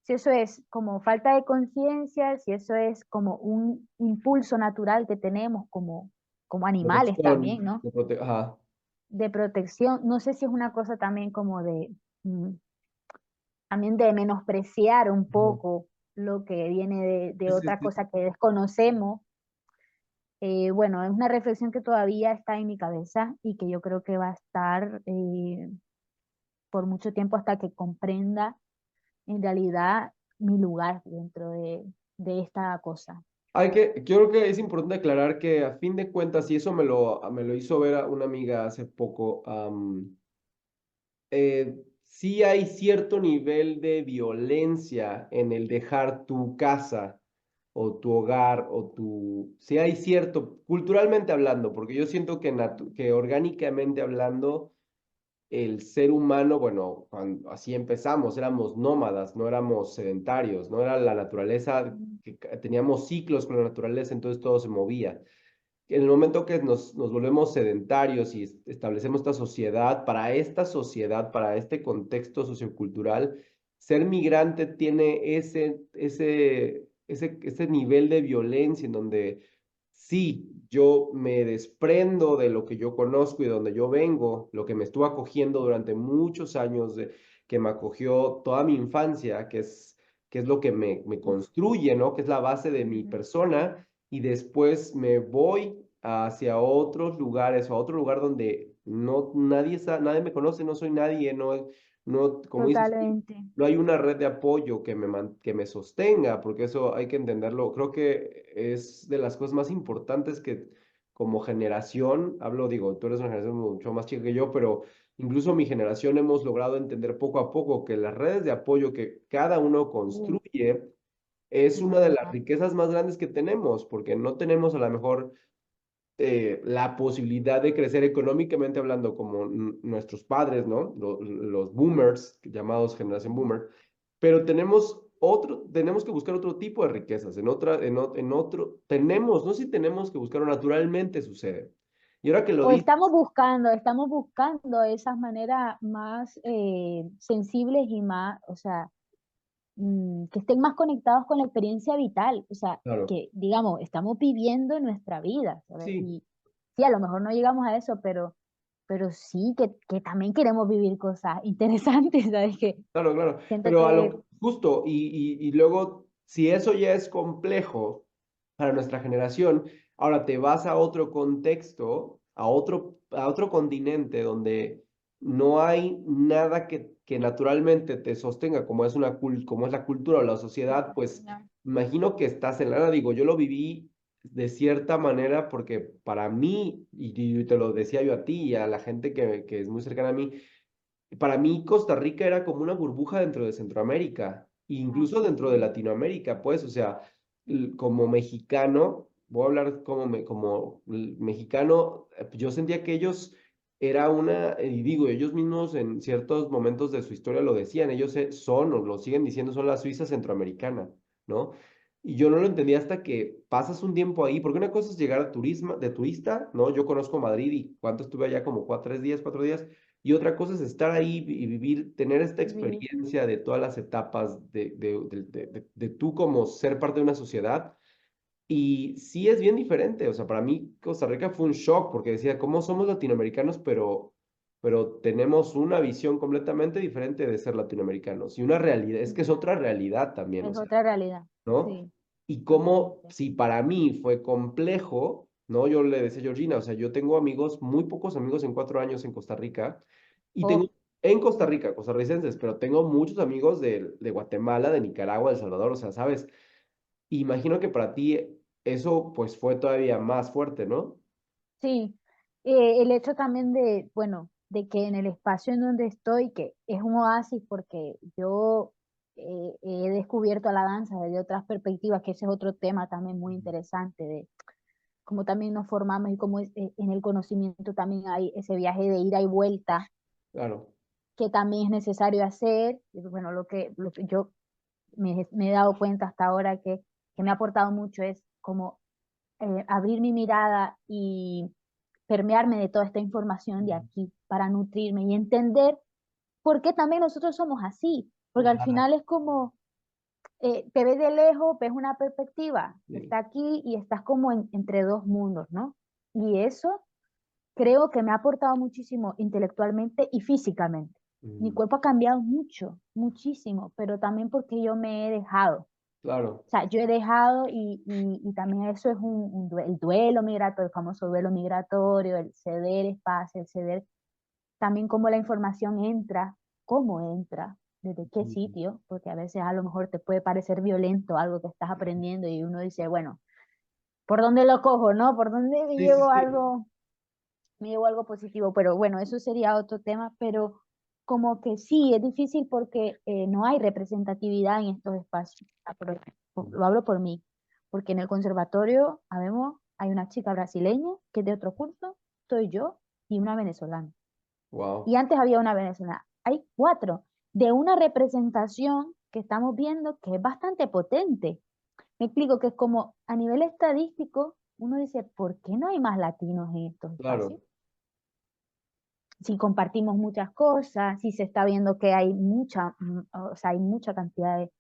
si eso es como falta de conciencia, si eso es como un impulso natural que tenemos como animales también, protección, ¿no? ajá. De protección. No sé si es una cosa también como mm, también de menospreciar un Ujú. poco lo que viene de Sí, sí, otra sí. cosa que desconocemos. Bueno, es una reflexión que todavía está en mi cabeza y que yo creo que va a estar por mucho tiempo hasta que comprenda en realidad mi lugar dentro de esta cosa. Yo creo que es importante aclarar que a fin de cuentas, y eso me lo hizo ver a una amiga hace poco, sí hay cierto nivel de violencia en el dejar tu casa o tu hogar o tu... Sí hay cierto, culturalmente hablando, porque yo siento que, que orgánicamente hablando, el ser humano, bueno, así empezamos, éramos nómadas, no éramos sedentarios, no era la naturaleza, que teníamos ciclos con la naturaleza, entonces todo se movía. En el momento que nos volvemos sedentarios y establecemos esta sociedad, para este contexto sociocultural, ser migrante tiene ese nivel de violencia en donde sí, yo me desprendo de lo que yo conozco y de donde yo vengo, lo que me estuvo acogiendo durante muchos años, que me acogió toda mi infancia, que es lo que me construye, ¿no? Que es la base de mi persona, y después me voy hacia otros lugares o a otro lugar donde nadie me conoce, no soy nadie, como dices tú, Totalmente. no hay una red de apoyo que me sostenga, porque eso hay que entenderlo. Creo que es de las cosas más importantes que como generación, digo, tú eres una generación mucho más chica que yo, pero incluso mi generación hemos logrado entender poco a poco que las redes de apoyo que cada uno Uh, construye es una de las total. riquezas más grandes que tenemos, porque no tenemos a lo mejor la posibilidad de crecer económicamente hablando como nuestros padres, ¿no? Los boomers, llamados generación boomer, pero tenemos que buscar otro tipo de riquezas, no sé si tenemos que buscarlo, naturalmente sucede. Y ahora que lo O dices, estamos buscando esas maneras más sensibles y más, o sea, que estén más conectados con la experiencia vital, o sea, claro, que digamos, estamos viviendo nuestra vida, ¿sabes? sí, Y sí, a lo mejor no llegamos a eso, pero sí que también queremos vivir cosas interesantes, ¿sabes? Que claro, claro, siento pero a que lo justo, y luego, si eso ya es complejo para nuestra generación, ahora te vas a otro contexto, a otro continente donde no hay nada que naturalmente te sostenga, como es la cultura o la sociedad, pues no, imagino que estás en la, digo, yo lo viví de cierta manera porque para mí, y te lo decía yo a ti y a la gente que es muy cercana a mí, para mí Costa Rica era como una burbuja dentro de Centroamérica, e incluso así dentro de Latinoamérica, pues, o sea, como mexicano, voy a hablar como mexicano, yo sentía que ellos y digo, ellos mismos en ciertos momentos de su historia lo decían, ellos son, o lo siguen diciendo, son la Suiza centroamericana, ¿no? Y yo no lo entendía hasta que pasas un tiempo ahí, porque una cosa es llegar de turista, ¿no? Yo conozco Madrid y cuánto estuve allá, como 3 días, 4 días, y otra cosa es estar ahí y vivir, tener esta vivir. experiencia de todas las etapas de tú como ser parte de una sociedad. Y sí es bien diferente. O sea, para mí Costa Rica fue un shock porque decía, ¿cómo somos latinoamericanos, pero tenemos una visión completamente diferente de ser latinoamericanos? Y una realidad, es que es otra realidad también, o Es sea, otra realidad, ¿no? sí, Y cómo, totalmente. si para mí fue complejo, ¿no? Yo le decía a Georgina, o sea, yo tengo amigos, muy pocos amigos en 4 años en Costa Rica, y tengo Oh, en Costa Rica, costarricenses, pero tengo muchos amigos de Guatemala, de Nicaragua, de El Salvador, o sea, ¿sabes? Imagino que para ti eso pues fue todavía más fuerte, ¿no? sí, el hecho también de, bueno, de que en el espacio en donde estoy, que es un oasis porque yo he descubierto la danza desde otras perspectivas, que ese es otro tema también muy Ujú. interesante, de cómo también nos formamos y cómo en el conocimiento también hay ese viaje de ida y vuelta Claro. que también es necesario hacer. Y bueno, lo que yo me he dado cuenta hasta ahora que me ha aportado mucho es como abrir mi mirada y permearme de toda esta información de Ujú. aquí para nutrirme y entender por qué también nosotros somos así. Porque al Ajá, final es como, te ves de lejos, ves una perspectiva, sí. está aquí y estás como entre dos mundos, ¿no? Y eso creo que me ha aportado muchísimo intelectualmente y físicamente. Mi Ujú. cuerpo ha cambiado mucho, muchísimo, pero también porque yo me he dejado. claro. O sea, yo he dejado y también eso es el duelo migratorio, el famoso duelo migratorio, el ceder espacio, el ceder también cómo la información entra, cómo entra, desde qué Ujú. sitio, porque a veces a lo mejor te puede parecer violento algo que estás aprendiendo y uno dice, bueno, ¿por dónde lo cojo, no? ¿Por dónde Sí, sí, sí. me llevo algo positivo? Pero bueno, eso sería otro tema, pero como que sí, es difícil porque no hay representatividad en estos espacios. Lo hablo por mí, porque en el conservatorio, habemos, hay una chica brasileña que es de otro curso, soy yo y una venezolana. Y Wow. antes había una venezolana. Hay cuatro de una representación que estamos viendo que es bastante potente. Me explico que es como a nivel estadístico, uno dice, ¿por qué no hay más latinos en estos espacios? Claro. Si compartimos muchas cosas, si se está viendo que hay o sea, hay mucha cantidad de,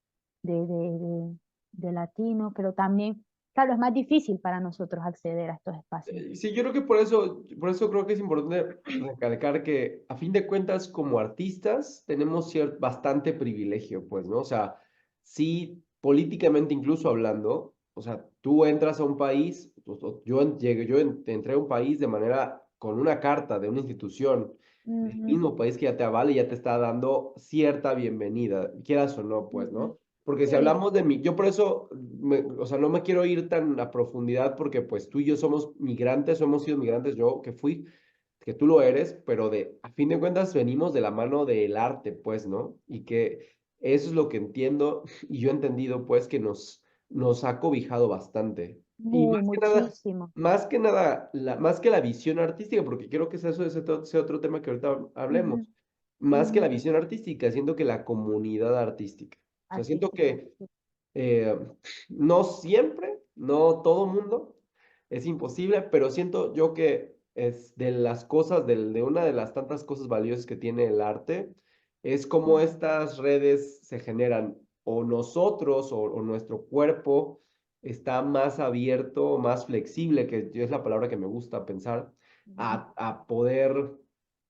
de, de- de latinos, pero también, claro, es más difícil para nosotros acceder a estos espacios. Sí, yo creo que por eso creo que es importante recalcar que a fin de cuentas como artistas tenemos bastante privilegio, pues, ¿no? O sea, sí, políticamente incluso hablando, o sea, tú entras a un país, llegué, entré a un país de manera, con una carta de una institución del Ujú, mismo país que ya te avala y ya te está dando cierta bienvenida, quieras o no, pues, ujú. ¿no? Porque si Sí. hablamos de mí, yo por eso, o sea, no me quiero ir tan a profundidad porque pues tú y yo somos migrantes, o hemos sido migrantes, yo que fui, que tú lo eres, pero a fin de cuentas venimos de la mano del arte, pues, ¿no? Y que eso es lo que entiendo y yo he entendido, pues, que nos ha cobijado bastante. Y Muchísimo. más que nada, más que la visión artística, porque creo que ese otro tema que ahorita hablemos, Ujú, más que la ujú. visión artística, siento que la comunidad artística. O sea, siento Artística. que eh, no siempre, no todo mundo, es imposible, pero siento yo que es de las cosas, de una de las tantas cosas valiosas que tiene el arte, es cómo Mm, estas redes se generan, o nosotros, o nuestro cuerpo está más abierto, más flexible, que es la palabra que me gusta pensar, ujú, a poder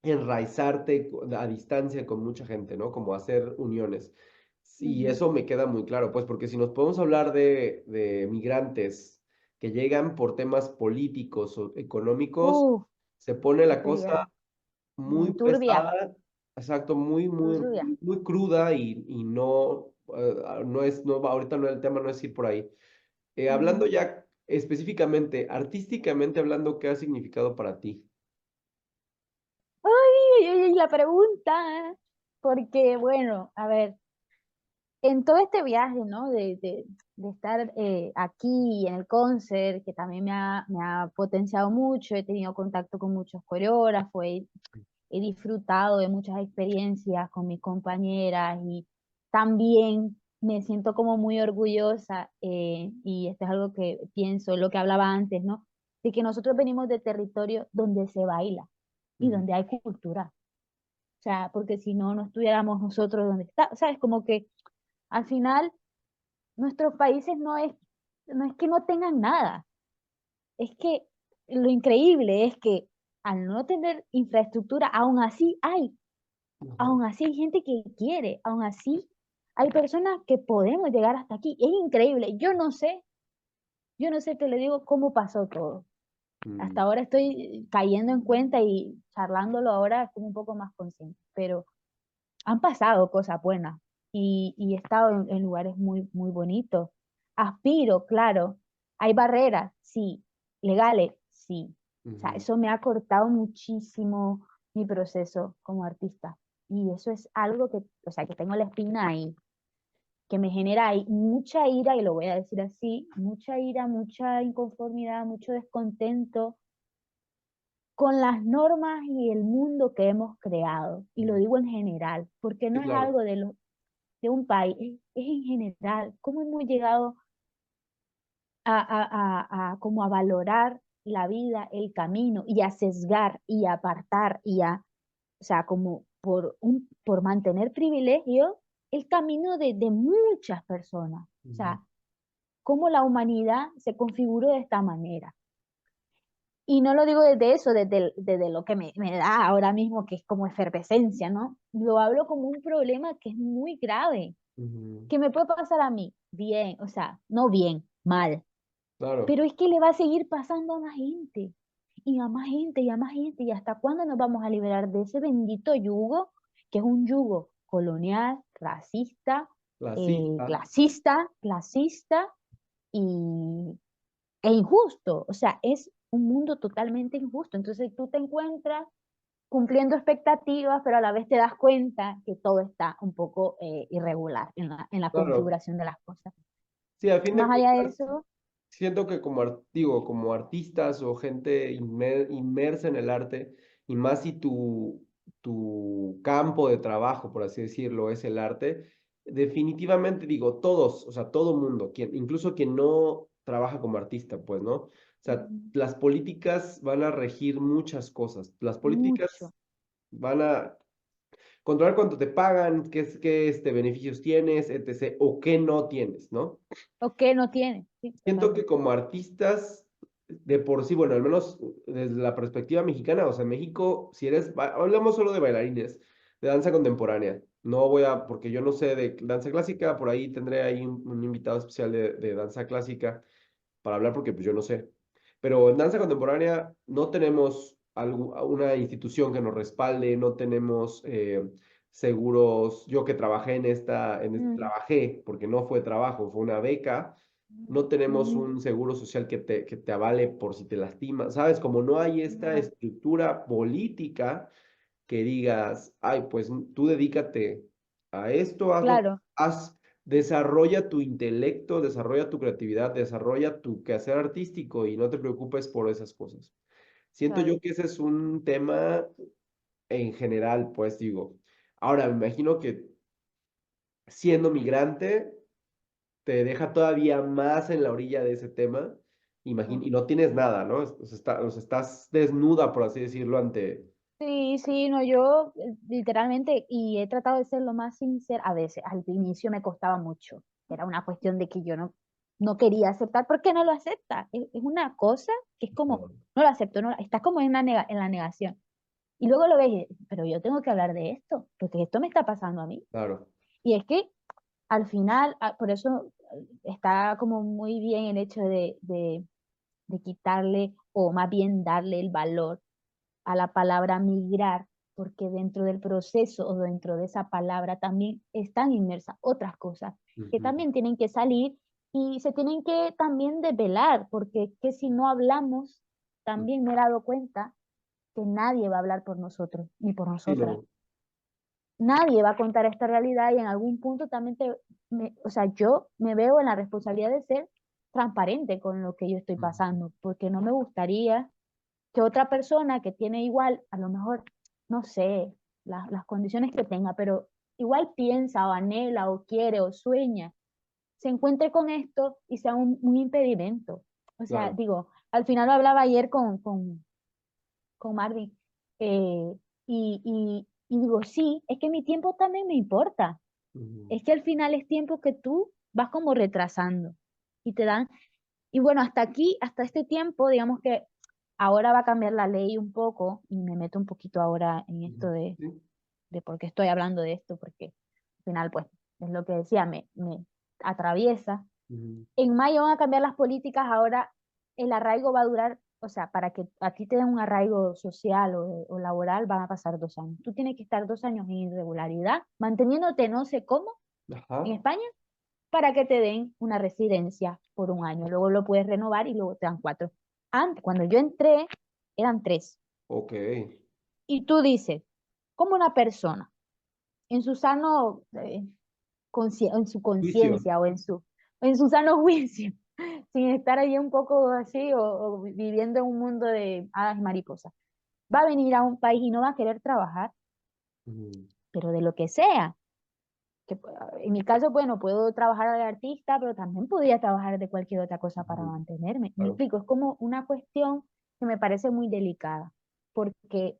enraizarte a distancia con mucha gente, ¿no? Como hacer uniones. Sí, ujú. eso me queda muy claro, pues, porque si nos podemos hablar de migrantes que llegan por temas políticos o económicos, Uf, se pone eso la cosa sería muy muy turbia, pesada, exacto, muy, muy, turbia. muy cruda y no, no es, no, ahorita no, el tema no es ir por ahí. Hablando Ujú. ya específicamente, artísticamente hablando, ¿qué ha significado para ti? Ay, ay, ay, la pregunta, porque bueno, a ver, en todo este viaje, ¿no? De estar aquí en el concert, que también me ha potenciado mucho, he tenido contacto con muchos coreógrafos, he disfrutado de muchas experiencias con mis compañeras y también me siento como muy orgullosa y esto es algo que pienso, lo que hablaba antes, ¿no? De que nosotros venimos de territorio donde se baila y Ujú, donde hay cultura. O sea, porque si no, no estuviéramos nosotros donde está. O sea, es como que al final nuestros países no es que no tengan nada, es que lo increíble es que al no tener infraestructura, ajá, aún así hay gente que quiere, aún así hay personas que podemos llegar hasta aquí. Es increíble. Yo no sé, te le digo cómo pasó todo. Hasta mm, ahora estoy cayendo en cuenta y charlándolo ahora como un poco más consciente, pero han pasado cosas buenas y he estado en lugares muy, muy bonitos. Aspiro, claro. Hay barreras, sí. Legales, sí. O sea, ujú, eso me ha cortado muchísimo mi proceso como artista. Y eso es algo que, o sea, que tengo la espina ahí, que me genera ahí mucha ira, y lo voy a decir así, mucha ira, mucha inconformidad, mucho descontento con las normas y el mundo que hemos creado. Y lo ujú. digo en general, porque Sí, no es claro. algo de un país, es en general. ¿Cómo hemos llegado como a valorar la vida, el camino, y a sesgar y a apartar o sea, como por mantener privilegio, el camino de muchas personas? O Ujú, sea, cómo la humanidad se configuró de esta manera. Y no lo digo desde eso, desde lo que me da ahora mismo, que es como efervescencia, ¿no? Lo hablo como un problema que es muy grave. Ujú. ¿Qué me puede pasar a mí? Bien, o sea, no bien, mal. Claro, Pero es que le va a seguir pasando a más gente, y a más gente, y a más gente, y hasta cuándo nos vamos a liberar de ese bendito yugo, que es un yugo colonial, racista, clasista, clasista y, e injusto. O sea, es un mundo totalmente injusto. Entonces tú te encuentras cumpliendo expectativas, pero a la vez te das cuenta que todo está un poco irregular en la claro. configuración de las cosas. Sí, a fin de Más allá de cuentas, eso, siento que como, digo, como artistas o gente inmersa en el arte, y más si tu campo de trabajo, por así decirlo, es el arte, definitivamente digo, todos, o sea, todo mundo, incluso quien no trabaja como artista, pues, ¿no? O sea, las políticas van a regir muchas cosas. Las políticas mucho. van a controlar cuánto te pagan, qué beneficios tienes, etc., o qué no tienes, ¿no? ¿O qué no tiene? Sí, Siento que totalmente. como artistas, de por sí, bueno, al menos desde la perspectiva mexicana, o sea, México, si eres, hablamos solo de bailarines, de danza contemporánea. No voy a, porque yo no sé de danza clásica, por ahí tendré ahí un invitado especial de danza clásica para hablar porque pues yo no sé. Pero en danza contemporánea no tenemos una institución que nos respalde, no tenemos seguros. Yo que trabajé Mm, trabajé, porque no fue trabajo, fue una beca, no tenemos ujú, un seguro social que te avale por si te lastimas, ¿sabes? Como no hay esta no, estructura política que digas, ay, pues tú dedícate a esto, haz lo que claro, haz, desarrolla tu intelecto, desarrolla tu creatividad, desarrolla tu quehacer artístico y no te preocupes por esas cosas. Siento claro. yo que ese es un tema en general, pues digo. Ahora, me imagino que siendo migrante te deja todavía más en la orilla de ese tema, Uf. y no tienes nada, ¿no? O sea, estás desnuda, por así decirlo, ante... Sí, sí, no, yo literalmente, y he tratado de ser lo más sincera, a veces, al inicio me costaba mucho, era una cuestión de que yo no quería aceptar, ¿por qué no lo acepta? Es una cosa que es como, no lo acepto, no, estás como en la negación, y luego lo ves, pero yo tengo que hablar de esto, porque esto me está pasando a mí, Claro. y es que al final, por eso está como muy bien el hecho de quitarle, o más bien darle el valor a la palabra migrar, porque dentro del proceso o dentro de esa palabra también están inmersas otras cosas que Ujú. también tienen que salir y se tienen que también desvelar, porque es que si no hablamos, también me he dado cuenta que nadie va a hablar por nosotros, ni por Sí, nosotras. no. Nadie va a contar esta realidad y en algún punto también o sea, yo me veo en la responsabilidad de ser transparente con lo que yo estoy pasando, porque no me gustaría que otra persona que tiene igual, a lo mejor, no sé, las condiciones que tenga, pero igual piensa o anhela o quiere o sueña, se encuentre con esto y sea un impedimento. O sea, Claro. digo, al final lo hablaba ayer con Marvin, eh, y digo, sí, es que mi tiempo también me importa. Ujú. Es que al final es tiempo que tú vas como retrasando y te dan, y bueno, hasta aquí, hasta este tiempo, digamos que ahora va a cambiar la ley un poco y me meto un poquito ahora en Ujú. esto Sí. de por qué estoy hablando de esto, porque al final, pues, es lo que decía, me atraviesa. Ujú. En mayo van a cambiar las políticas, ahora el arraigo va a durar, o sea, para que a ti te den un arraigo social o laboral van a pasar 2 años. Tú tienes que estar 2 años en irregularidad, manteniéndote no sé cómo en Ajá. España para que te den una residencia por un año. Luego lo puedes renovar y luego te dan 4. Antes, cuando yo entré, eran 3. Ok. Y tú dices, como una persona en su sano, en su Juicio. conciencia o en su sano juicio, sin estar ahí un poco así o viviendo en un mundo de hadas y mariposas, va a venir a un país y no va a querer trabajar, Ujú. pero de lo que sea. Que, en mi caso, bueno, puedo trabajar de artista, pero también podría trabajar de cualquier otra cosa para Ujú. mantenerme. Me Claro. explico, es como una cuestión que me parece muy delicada, porque,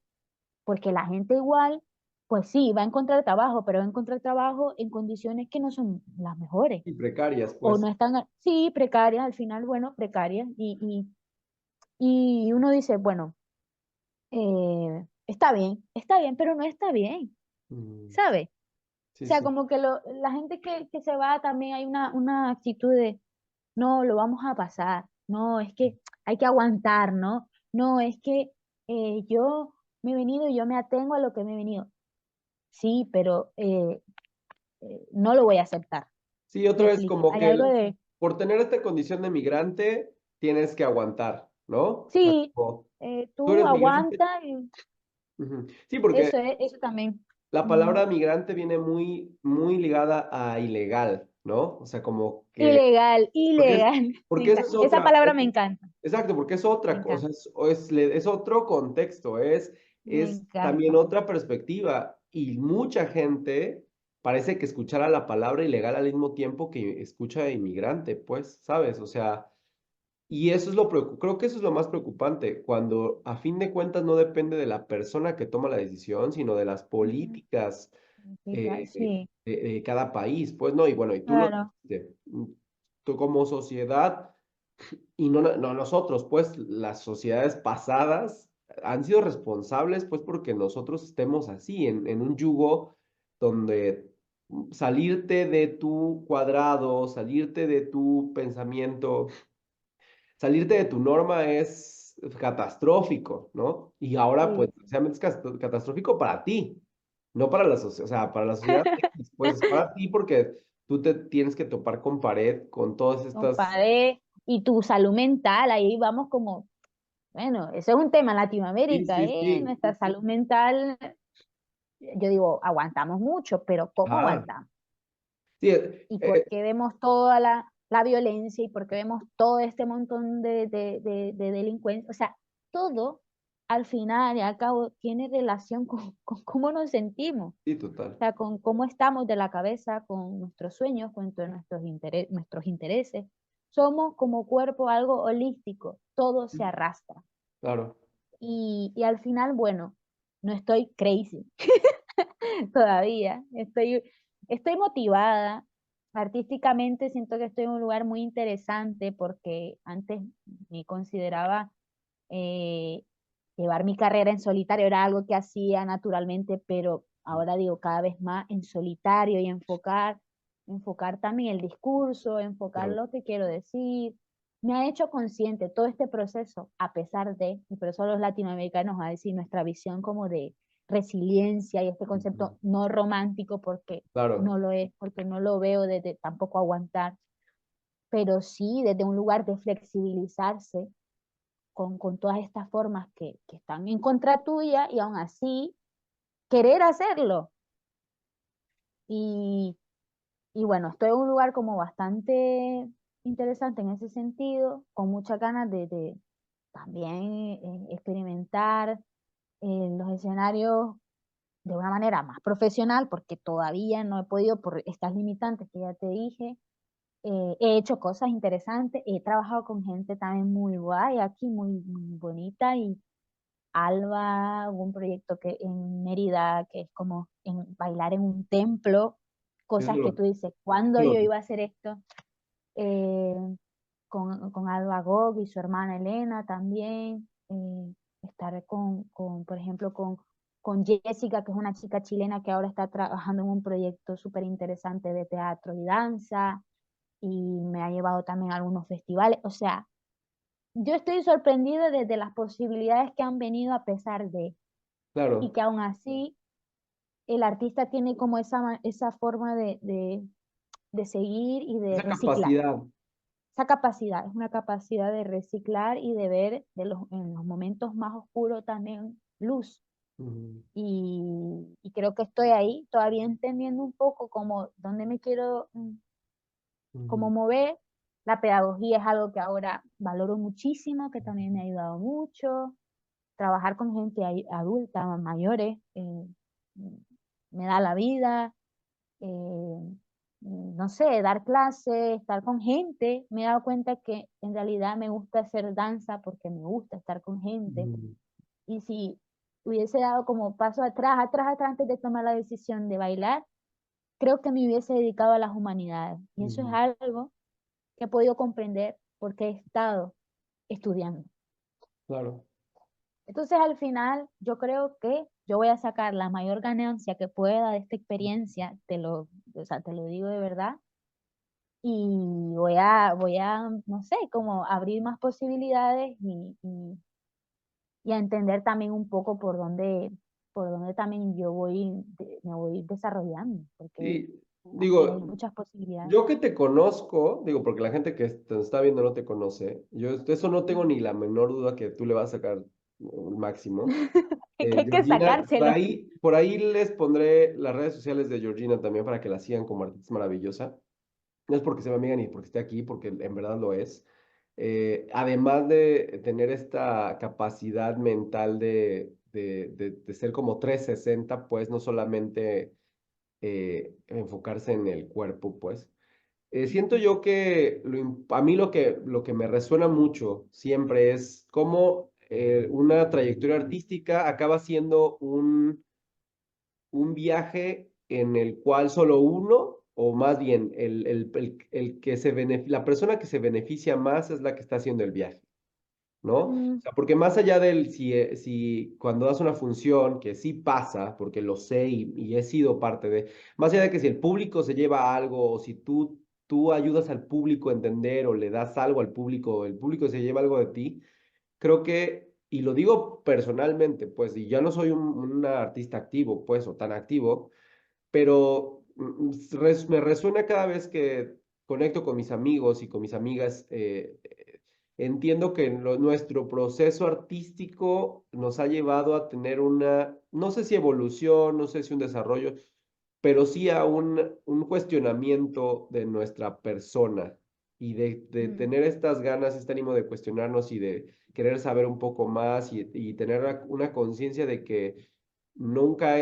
porque la gente igual, pues sí, va a encontrar trabajo, pero va a encontrar trabajo en condiciones que no son las mejores, Y precarias, o pues. no están, sí, precarias, al final, bueno, precarias, y uno dice, bueno, está bien, pero no está bien, Ujú. ¿sabes? O Sí, sea, sí. como que la gente que se va también hay una actitud de, no, lo vamos a pasar, no, es que hay que aguantar, ¿no? No, es que yo me he venido y yo me atengo a lo que me he venido. Sí, pero no lo voy a aceptar. Sí, Me otra vez explico. como Hay que algo de, por tener esta condición de migrante tienes que aguantar, ¿no? O sea, sí, como, tú tú eres migrante. aguanta y Ujú. Sí, porque eso también. la Ujú. palabra migrante viene muy, muy ligada a ilegal, ¿no? O sea, como que, Ilegal, porque, es, ilegal. porque esa es Esa otra, palabra me encanta, exacto, porque es me otra cosa, encanta, es otro contexto, me es también encanta. otra perspectiva. Y mucha gente parece que escuchara la palabra ilegal al mismo tiempo que escucha inmigrante, pues, ¿sabes? O sea, y eso es creo que eso es lo más preocupante, cuando a fin de cuentas no depende de la persona que toma la decisión, sino de las Ujú. políticas Sí, de cada país, pues, ¿no? Y bueno, y tú lo claro, dijiste, tú como sociedad, y no nosotros, pues, las sociedades pasadas han sido responsables, pues, porque nosotros estemos así, en un yugo donde salirte de tu cuadrado, salirte de tu pensamiento, salirte de tu norma es catastrófico, ¿no? Y ahora, pues, sí. precisamente es catastrófico para ti, no para la sociedad, o sea, para la sociedad, pues es para ti porque tú te tienes que topar con pared, con todas estas... Compadre, y tu salud mental, ahí vamos como, bueno, eso es un tema en Sí, Latinoamérica, sí, ¿eh? sí. Nuestra salud mental, yo digo, aguantamos mucho, pero ¿cómo Ah, aguantamos? sí, ¿Y por qué vemos toda la violencia y por qué vemos todo este montón de delincuencia? O sea, todo al final y al cabo tiene relación con cómo nos sentimos, sí, o total, sea, con cómo estamos de la cabeza, con nuestros sueños, con todos nuestros intereses. Somos como cuerpo algo holístico, todo se arrastra. claro, Y al final, bueno, no estoy crazy todavía, estoy motivada. Artísticamente siento que estoy en un lugar muy interesante porque antes me consideraba eh, llevar mi carrera en solitario, era algo que hacía naturalmente, pero ahora digo cada vez más en solitario y enfocar también el discurso, enfocar claro, lo que quiero decir. Me ha hecho consciente todo este proceso, a pesar de, y por eso los latinoamericanos a decir nuestra visión como de resiliencia y este ujú, concepto no romántico porque claro, no lo es, porque no lo veo desde tampoco aguantar, pero sí desde un lugar de flexibilizarse con todas estas formas que están en contra tuya y aún así querer hacerlo. Y, y bueno, estoy en un lugar como bastante interesante en ese sentido, con muchas ganas de también experimentar los escenarios de una manera más profesional, porque todavía no he podido por estas limitantes que ya te dije. He hecho cosas interesantes, he trabajado con gente también muy guay aquí, muy bonita y Alba, un proyecto que en Mérida, que es como bailar en un templo, eso cosas que tú dices, ¿cuándo yo lo- iba a hacer esto? Eh, con Alba Gog y su hermana Elena también, estar por ejemplo, con Jessica, que es una chica chilena que ahora está trabajando en un proyecto súper interesante de teatro y danza, y me ha llevado también a algunos festivales, o sea, yo estoy sorprendida desde las posibilidades que han venido a pesar de, y claro, que aún así el artista tiene como esa forma de seguir y de esa reciclar. capacidad, Esa capacidad, es una capacidad de reciclar y de ver en los momentos más oscuros también luz. ujú, Y creo que estoy ahí todavía entendiendo un poco como dónde me quiero como ujú, mover. La pedagogía es algo que ahora valoro muchísimo, que también me ha ayudado mucho. Trabajar con gente adulta, mayores, me da la vida. No sé, dar clases, estar con gente. Me he dado cuenta que en realidad me gusta hacer danza porque me gusta estar con gente. ujú, Y si hubiese dado como paso atrás, antes de tomar la decisión de bailar, creo que me hubiese dedicado a las humanidades. Y eso es ujú, algo que he podido comprender porque he estado estudiando. claro, Entonces al final yo creo que yo voy a sacar la mayor ganancia que pueda de esta experiencia, o sea, te lo digo de verdad, y voy a, no sé, como abrir más posibilidades y a entender también un poco por dónde también me voy desarrollando, porque Sí, aquí hay digo, muchas posibilidades. yo que te conozco, digo, porque la gente que te está viendo no te conoce, yo de eso no tengo Ujú. ni la menor duda que tú le vas a sacar el máximo. Es que hay que Georgina, sacárselo. por ahí les pondré las redes sociales de Georgina también para que la sigan como artista maravillosa. No es porque sea mi amiga ni porque esté aquí, porque en verdad lo es. Además de tener esta capacidad mental de ser como 360 pues no solamente enfocarse en el cuerpo, pues. Siento Ujú, yo que a mí lo que me resuena mucho siempre es cómo una trayectoria artística acaba siendo un viaje en el cual solo uno, o más bien el que la persona que se beneficia más es la que está haciendo el viaje. ¿No? O mm, sea, porque más allá del si cuando das una función, que sí pasa, porque lo sé y he sido parte de, más allá de que si el público se lleva algo o si tú ayudas al público a entender o le das algo al público, o el público se lleva algo de ti, creo que, y lo digo personalmente, pues, y ya no soy un artista activo, pues, o tan activo, pero me resuena cada vez que conecto con mis amigos y con mis amigas. Entiendo que nuestro proceso artístico nos ha llevado a tener una, no sé si evolución, no sé si un desarrollo, pero sí a un cuestionamiento de nuestra persona y de mm, tener estas ganas, este ánimo de cuestionarnos y de querer saber un poco más y tener una conciencia de que nunca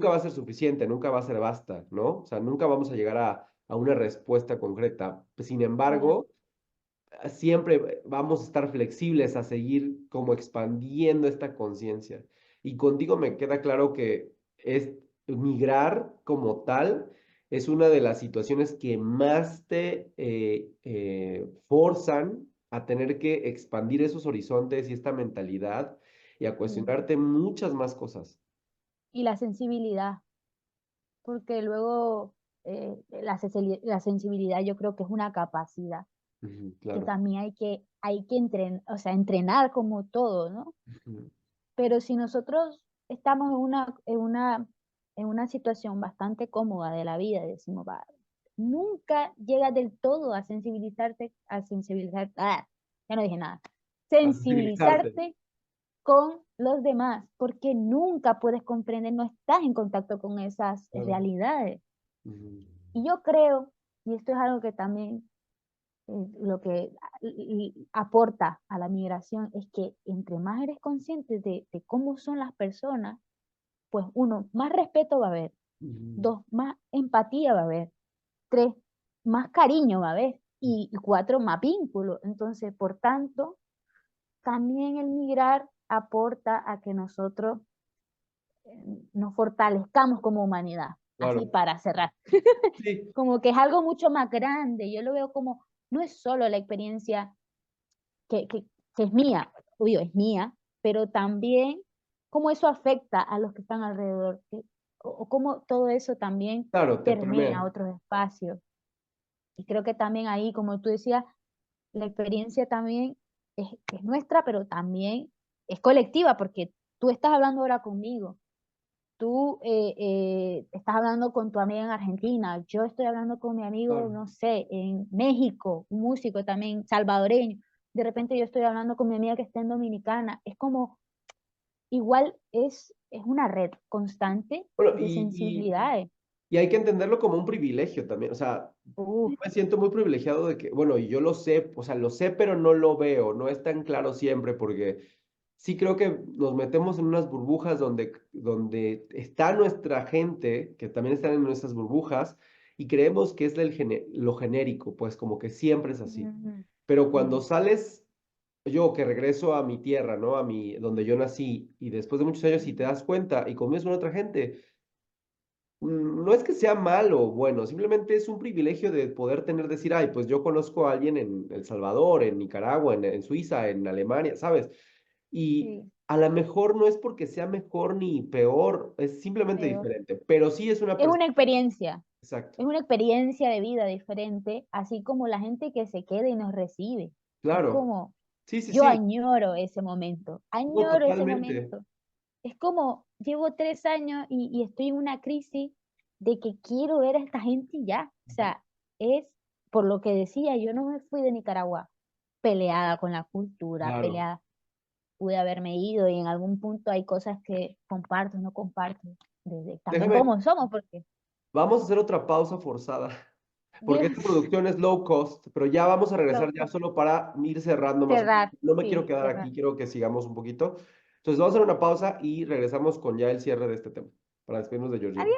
va a ser suficiente, nunca va a ser basta, ¿no? O sea, nunca vamos a llegar a una respuesta concreta. Sin ya, embargo, siempre vamos a estar flexibles a seguir como expandiendo esta conciencia. Y contigo me queda claro que es migrar como tal es una de las situaciones que más te forzan a tener que expandir esos horizontes y esta mentalidad y a sí. cuestionarte muchas más cosas. Y la sensibilidad, porque luego la sensibilidad yo creo que es una capacidad Ujú, que claro. también hay que entrenar, o sea, entrenar como todo, ¿no? Ujú, Pero si nosotros estamos en una situación bastante cómoda de la vida, decimos, va, nunca llegas del todo ya no dije nada, a sensibilizarte. sensibilizarte con los demás, porque nunca puedes comprender, no estás en contacto con esas Claro. realidades. Ujú, Y yo creo, y esto es algo que también lo que aporta a la migración, es que entre más eres consciente de cómo son las personas, pues uno, más respeto va a haber, ujú. dos, más empatía va a haber, tres, más cariño va a haber, y cuatro, más vínculo. Entonces, por tanto, también el migrar aporta a que nosotros nos fortalezcamos como humanidad, así Claro. para cerrar. Sí, Como que es algo mucho más grande, yo lo veo como, no es solo la experiencia que es mía, obvio, es mía, pero también cómo eso afecta a los que están alrededor, o cómo todo eso también claro, te permea permea. otros espacios. Y creo que también ahí, como tú decías, la experiencia también es nuestra, pero también es colectiva, porque tú estás hablando ahora conmigo, tú estás hablando con tu amiga en Argentina, yo estoy hablando con mi amigo, Claro. no sé, en México, un músico también salvadoreño, de repente yo estoy hablando con mi amiga que está en Dominicana, es como, igual es una red constante Bueno, de sensibilidades. y hay que entenderlo como un privilegio también. O sea, Uf, yo me siento muy privilegiado de que, bueno, y yo lo sé, o sea, lo sé, pero no lo veo, no es tan claro siempre, porque sí creo que nos metemos en unas burbujas donde está nuestra gente, que también están en nuestras burbujas, y creemos que es lo genérico, pues como que siempre es así. ujú, Pero cuando ujú, sales, yo que regreso a mi tierra, ¿no? Donde yo nací, y después de muchos años, y te ujú, das cuenta y convives con otra gente, no es que sea malo o bueno, simplemente es un privilegio de poder tener, decir, ay, pues yo conozco a alguien en El Salvador, en Nicaragua, en Suiza, en Alemania, ¿sabes? Y, sí, a lo mejor no es porque sea mejor ni peor, es simplemente Pero diferente, pero sí es una es una perspectiva. experiencia, Exacto, es una experiencia de vida diferente, así como la gente que se queda y nos recibe. Es claro. como, Sí, sí, yo sí. No, añoro ese totalmente. momento. Es como, llevo 3 años y estoy en una crisis de que quiero ver a esta gente y ya. O sea, es por lo que decía, yo no me fui de Nicaragua peleada con la cultura, Claro. peleada. Pude haberme ido y en algún punto hay cosas que comparto, no comparto, también Déjame, como somos, porque vamos a hacer otra pausa forzada, porque esta Dios, producción es low cost, pero ya vamos a regresar ya loco, solo para ir cerrando más o menos. cerrar, No me quiero sí, quedar cerrar. aquí, quiero que sigamos un poquito. Entonces vamos a hacer una pausa y regresamos con ya el cierre de este tema, para despedirnos de Georgina. Adiós.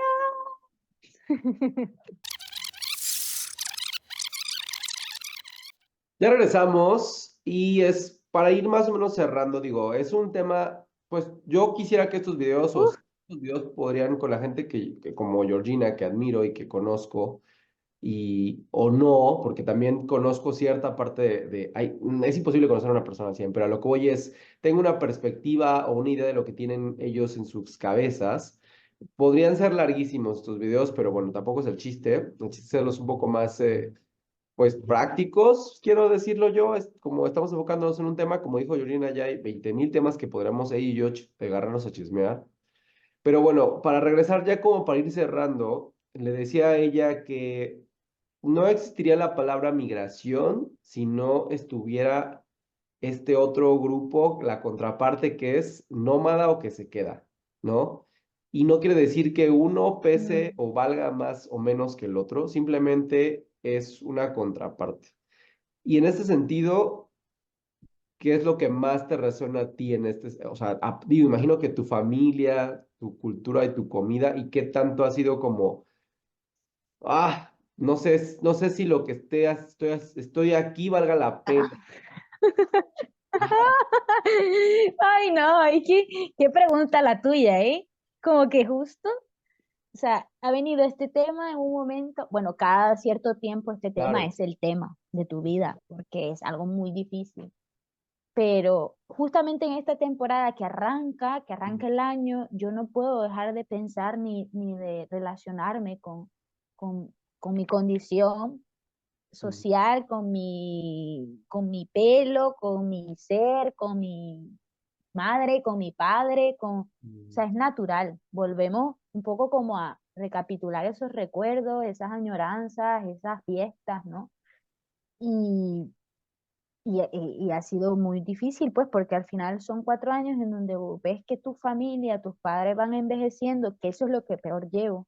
Ya regresamos y es para ir más o menos cerrando, digo, es un tema, pues yo quisiera que estos videos o Uf, estos videos podrían con la gente que como Georgina, que admiro y que conozco, y o no, porque también conozco cierta parte es imposible conocer a una persona al 100, pero a lo que voy es, tengo una perspectiva o una idea de lo que tienen ellos en sus cabezas. Podrían ser larguísimos estos videos, pero bueno, tampoco es el chiste es hacerlos un poco más, pues prácticos, quiero decirlo yo, es, como estamos enfocándonos en un tema, como dijo Georgina, ya hay 20,000 temas que podríamos ella y yo agarrarnos a chismear. Pero bueno, para regresar ya como para ir cerrando, le decía a ella que no existiría la palabra migración si no estuviera este otro grupo, la contraparte que es nómada o que se queda, ¿no? Y no quiere decir que uno pese mm, o valga más o menos que el otro, simplemente es una contraparte. Y en este sentido, ¿qué es lo que más te resuena a ti en este, o sea, digo, imagino que tu familia, tu cultura y tu comida, y qué tanto ha sido como no sé, no sé si lo que estoy aquí valga la pena. ah. Ay, no, y qué pregunta la tuya, ¿eh? Como que justo, o sea, ha venido este tema en un momento, bueno, cada cierto tiempo este tema Claro. es el tema de tu vida, porque es algo muy difícil. Pero justamente en esta temporada que arranca el año, yo no puedo dejar de pensar ni de relacionarme con, con mi condición Mm, social, con mi pelo, con mi ser, con mi madre, con mi padre, o mm, sea, es natural. Volvemos un poco como a recapitular esos recuerdos, esas añoranzas, esas fiestas, ¿no? Y, y ha sido muy difícil, pues, porque al final son 4 años en donde ves que tu familia, tus padres van envejeciendo, que eso es lo que peor llevo,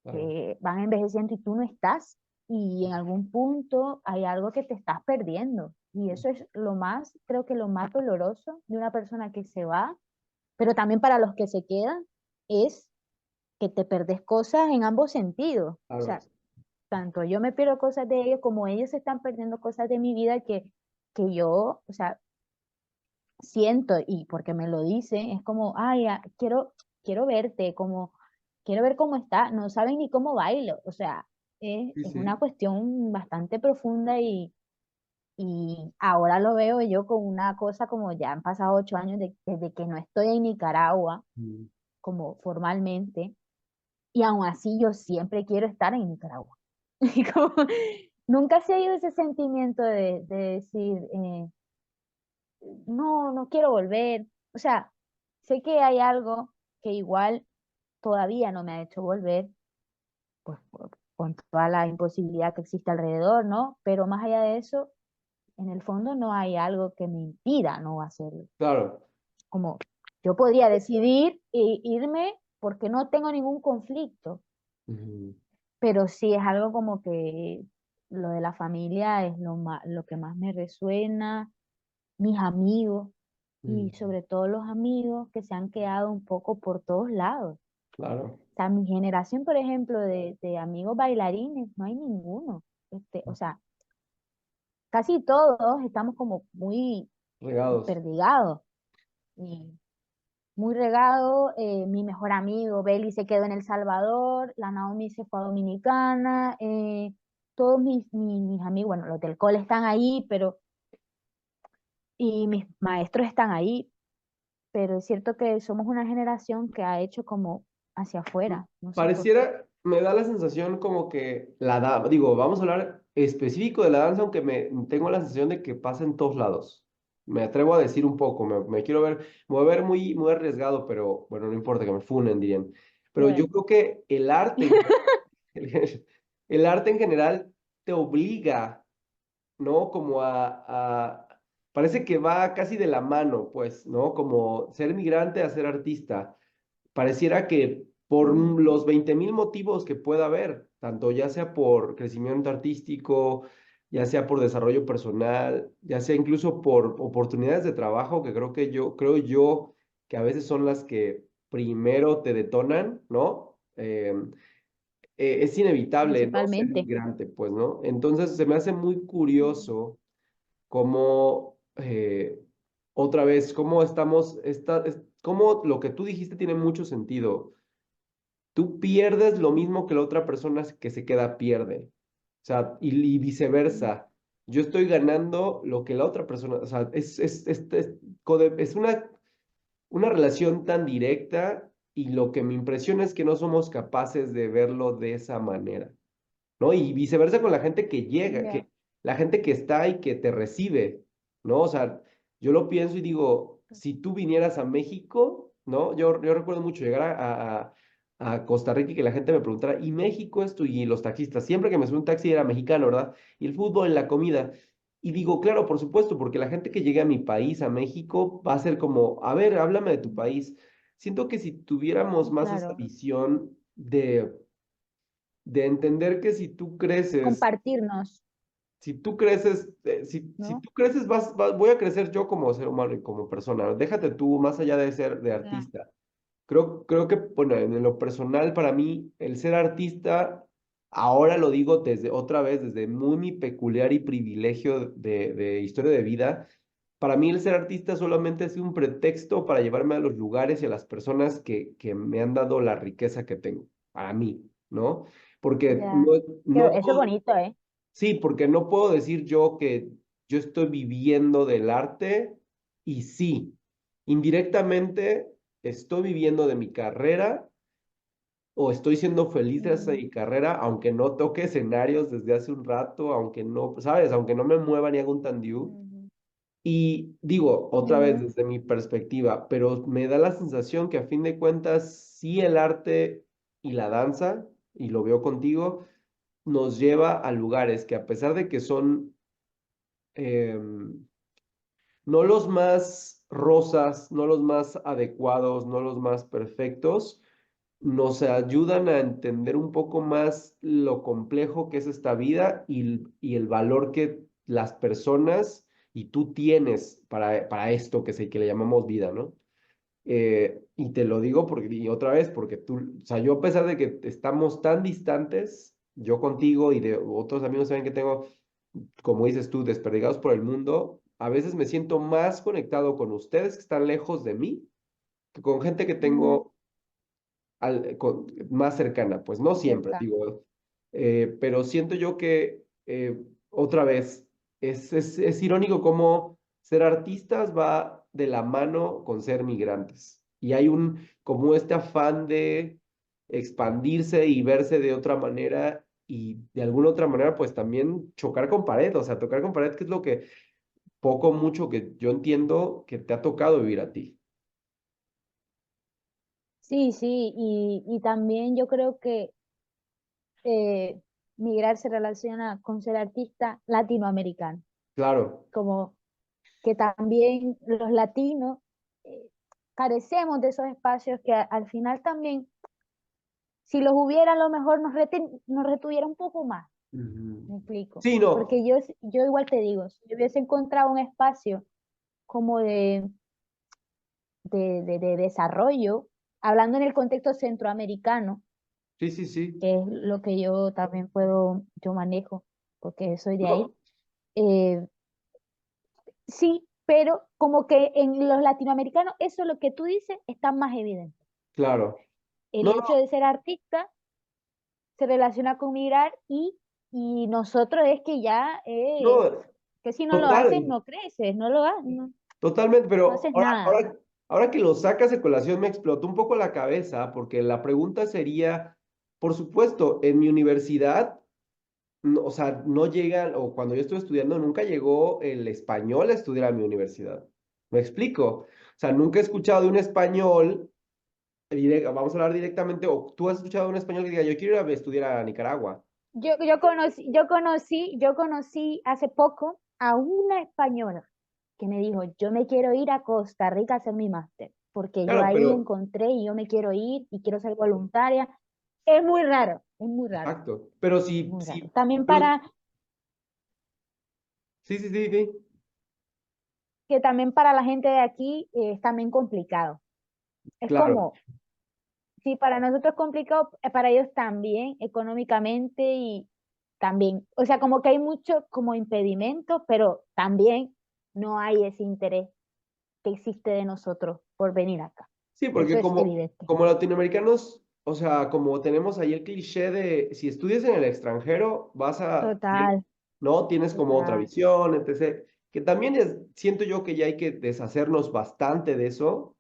claro, que van envejeciendo y tú no estás, y en algún punto hay algo que te estás perdiendo. Y eso es lo más, creo que lo más doloroso de una persona que se va, pero también para los que se quedan, es que te perdes cosas en ambos sentidos. O claro, sea, tanto yo me pierdo cosas de ellos como ellos se están perdiendo cosas de mi vida que yo, o sea, siento y porque me lo dicen, es como, ay, quiero verte, como, quiero ver cómo está, no saben ni cómo bailo, o sea, sí, es una sí, cuestión bastante profunda y ahora lo veo yo con una cosa como ya han pasado 8 años desde que no estoy en Nicaragua, mm, como formalmente, y aún así yo siempre quiero estar en Nicaragua. Y como, nunca se ha ido ese sentimiento de decir, no, no quiero volver. O sea, sé que hay algo que igual todavía no me ha hecho volver, pues con toda la imposibilidad que existe alrededor, ¿no? Pero más allá de eso, en el fondo no hay algo que me impida no hacerlo. claro. Como yo podría decidir irme porque no tengo ningún conflicto, Ujú, pero sí es algo como que lo de la familia es lo que más me resuena, mis amigos y ujú, sobre todo los amigos que se han quedado un poco por todos lados. claro, O sea, mi generación, por ejemplo, de amigos bailarines, no hay ninguno. O sea, casi todos estamos como muy regados, desperdigados y muy regados. Mi mejor amigo, Beli, se quedó en El Salvador, la Naomi se fue a Dominicana, todos mis amigos, bueno, los del cole están ahí, pero, y mis maestros están ahí, pero es cierto que somos una generación que ha hecho como hacia afuera, no sé por qué. Pareciera, me da la sensación como que digo, vamos a hablar específico de la danza, aunque tengo la sensación de que pasa en todos lados. Me atrevo a decir un poco, me quiero ver, me voy a ver muy, muy arriesgado, pero bueno, no importa que me funen, dirían. Pero yo Bueno, creo que el arte, el arte en general te obliga, ¿no? Como parece que va casi de la mano, pues, ¿no? Como ser migrante a ser artista. Pareciera que por mm, los 20.000 motivos que pueda haber, tanto ya sea por crecimiento artístico, ya sea por desarrollo personal, ya sea incluso por oportunidades de trabajo, que creo yo que a veces son las que primero te detonan, ¿no? Es inevitable no ser principalmente. migrante, pues, ¿no? Entonces se me hace muy curioso cómo, otra vez, cómo cómo lo que tú dijiste tiene mucho sentido. Tú pierdes lo mismo que la otra persona que se queda pierde. O sea, y viceversa. Yo estoy ganando lo que la otra persona, o sea, es una relación tan directa y lo que me impresiona es que no somos capaces de verlo de esa manera, ¿no? Y viceversa con la gente que llega, Ya. la gente que está y que te recibe, ¿no? O sea, yo lo pienso y digo, si tú vinieras a México, ¿no? Yo recuerdo mucho llegar a Costa Rica y que la gente me preguntara, ¿y México esto? Y los taxistas, siempre que me subí a un taxi era mexicano, ¿verdad? Y el fútbol, la comida. Y digo, claro, por supuesto, porque la gente que llegue a mi país, a México, va a ser como, a ver, háblame de tu país. Siento que si tuviéramos más esa Claro, visión de entender que si tú creces, compartirnos, si ¿no? tú creces, voy a crecer yo como ser humano y como persona. Déjate tú, más allá de ser de Ya. artista. Creo que, bueno, en lo personal, para mí, el ser artista, ahora lo digo otra vez, desde muy mi peculiar y privilegio de historia de vida. Para mí, el ser artista solamente es un pretexto para llevarme a los lugares y a las personas que me han dado la riqueza que tengo, para mí, ¿no? Porque Ya. no Eso es puedo, bonito, ¿eh? sí, porque no puedo decir yo que yo estoy viviendo del arte y sí, indirectamente estoy viviendo de mi carrera o estoy siendo feliz de Ujú, mi carrera, aunque no toque escenarios desde hace un rato, aunque no, ¿sabes? Aunque no me mueva ni haga un tandiú. ujú, Y digo, otra vez ujú. desde mi perspectiva, pero me da la sensación que a fin de cuentas sí el arte y la danza, y lo veo contigo, nos lleva a lugares que a pesar de que son no los más rosas, no los más adecuados, no los más perfectos, nos ayudan a entender un poco más lo complejo que es esta vida y el valor que las personas y tú tienes para esto que le llamamos vida, ¿no? Y te lo digo y otra vez, porque o sea, yo a pesar de que estamos tan distantes, yo contigo y de otros amigos también que tengo, como dices tú, desperdigados por el mundo, a veces me siento más conectado con ustedes que están lejos de mí que con gente que Mm, tengo más cercana. Pues no siempre, cerca. digo, pero siento yo que otra vez es irónico cómo ser artistas va de la mano con ser migrantes. Y hay como este afán de expandirse y verse de otra manera y de alguna otra manera, pues también chocar con pared, o sea, tocar con pared, que es lo que poco o mucho que yo entiendo que te ha tocado vivir a ti. Sí, sí, y también yo creo que eh, migrar se relaciona con ser artista latinoamericano, Claro. como que también los latinos eh, carecemos de esos espacios que al final también, si los hubiera, a lo mejor nos retuviera un poco más, Ujú. me explico. Sí, no, Porque yo igual te digo, si yo hubiese encontrado un espacio como de desarrollo, hablando en el contexto centroamericano, sí, sí, sí. que es lo que yo también yo manejo, porque soy de No, ahí. eh, sí, pero como que en los latinoamericanos, eso lo que tú dices está más evidente. claro. El No, hecho de ser artista se relaciona con migrar y nosotros es que ya, no, que si no lo haces, total, no creces, no lo haces, no, totalmente, no pero haces nada. ahora que lo sacas de colación me explotó un poco la cabeza porque la pregunta sería, por supuesto, en mi universidad, o sea, no llegan, o cuando yo estuve estudiando, nunca llegó el español a estudiar a mi universidad. ¿Me explico? O sea, nunca he escuchado de un español, vamos a hablar directamente, o tú has escuchado de un español que diga, yo quiero ir a estudiar a Nicaragua. Yo conocí hace poco a una española que me dijo, yo me quiero ir a Costa Rica a hacer mi máster, porque yo Claro, ahí pero, encontré y yo me quiero ir y quiero ser voluntaria. Es muy raro, exacto, pero muy raro. sí, También pero, para, sí, sí, sí, sí, que también para la gente de aquí es también complicado. Es claro. como, si para nosotros es complicado, para ellos también, económicamente y también. O sea, como que hay mucho como impedimento, pero también no hay ese interés que existe de nosotros por venir acá. Sí, Eso porque es evidente. como latinoamericanos, o sea, como tenemos ahí el cliché de si estudias en el extranjero, Total, ¿no? Tienes como otra total. visión, etc. Que también siento yo que ya hay que deshacernos bastante de eso.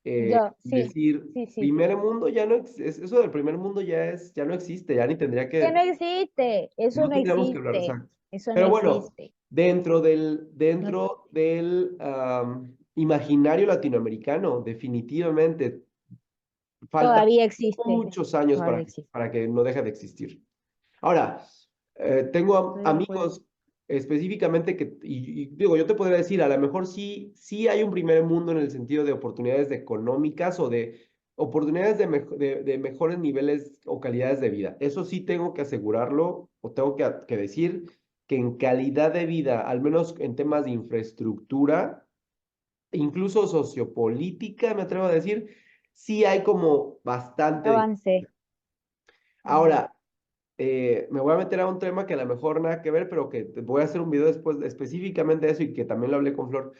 Sí, Decir, sí, sí. primer mundo ya no, eso del primer mundo ya no existe, ya ni tendría Que no que, existe, eso no no tendríamos que hablar, existe, exacto. eso no Pero bueno, existe. No, dentro del imaginario latinoamericano, definitivamente falta todavía existe, muchos años todavía existe. para que no deje de existir. Ahora, tengo Estoy de acuerdo. amigos específicamente que, y digo, yo te podría decir, a lo mejor sí hay un primer mundo en el sentido de oportunidades económicas o de oportunidades de mejores niveles o calidades de vida. Eso sí tengo que asegurarlo o tengo que decir que en calidad de vida, al menos en temas de infraestructura, incluso sociopolítica, me atrevo a decir, sí hay como bastante. Avancé. Ujú. Ahora, me voy a meter a un tema que a lo mejor nada que ver, pero que voy a hacer un video después específicamente de eso y que también lo hablé con Flor.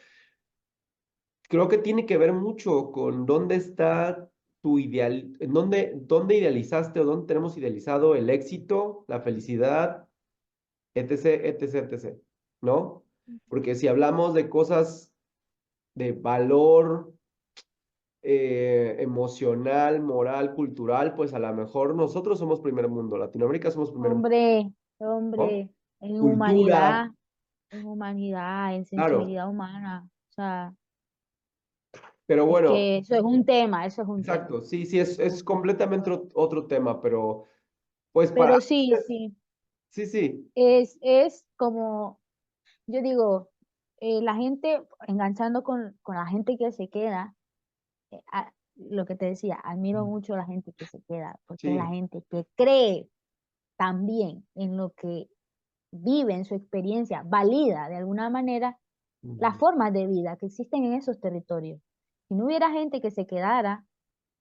Creo que tiene que ver mucho con dónde está tu ideal, en dónde idealizaste o dónde tenemos idealizado el éxito, la felicidad, etc., etc., etc., ¿no? Porque si hablamos de cosas de valor emocional, moral, cultural, pues a lo mejor nosotros somos primer mundo, Latinoamérica somos primer mundo, Hombre, ¿no? hombre, Cultura, en humanidad, en claro, sensibilidad humana. O sea, pero es bueno, que eso es un tema, eso es un tema. exacto, sí, sí, es Uf. completamente otro tema, pero pues para, Pero sí, sí, sí, sí, es como, yo digo, la gente, enganchando con la gente que se queda, lo que te decía, admiro mucho a la gente que se queda, porque es la sí, gente que cree también en lo que vive, en su experiencia, valida de alguna manera las ujú, formas de vida que existen en esos territorios. Si no hubiera gente que se quedara,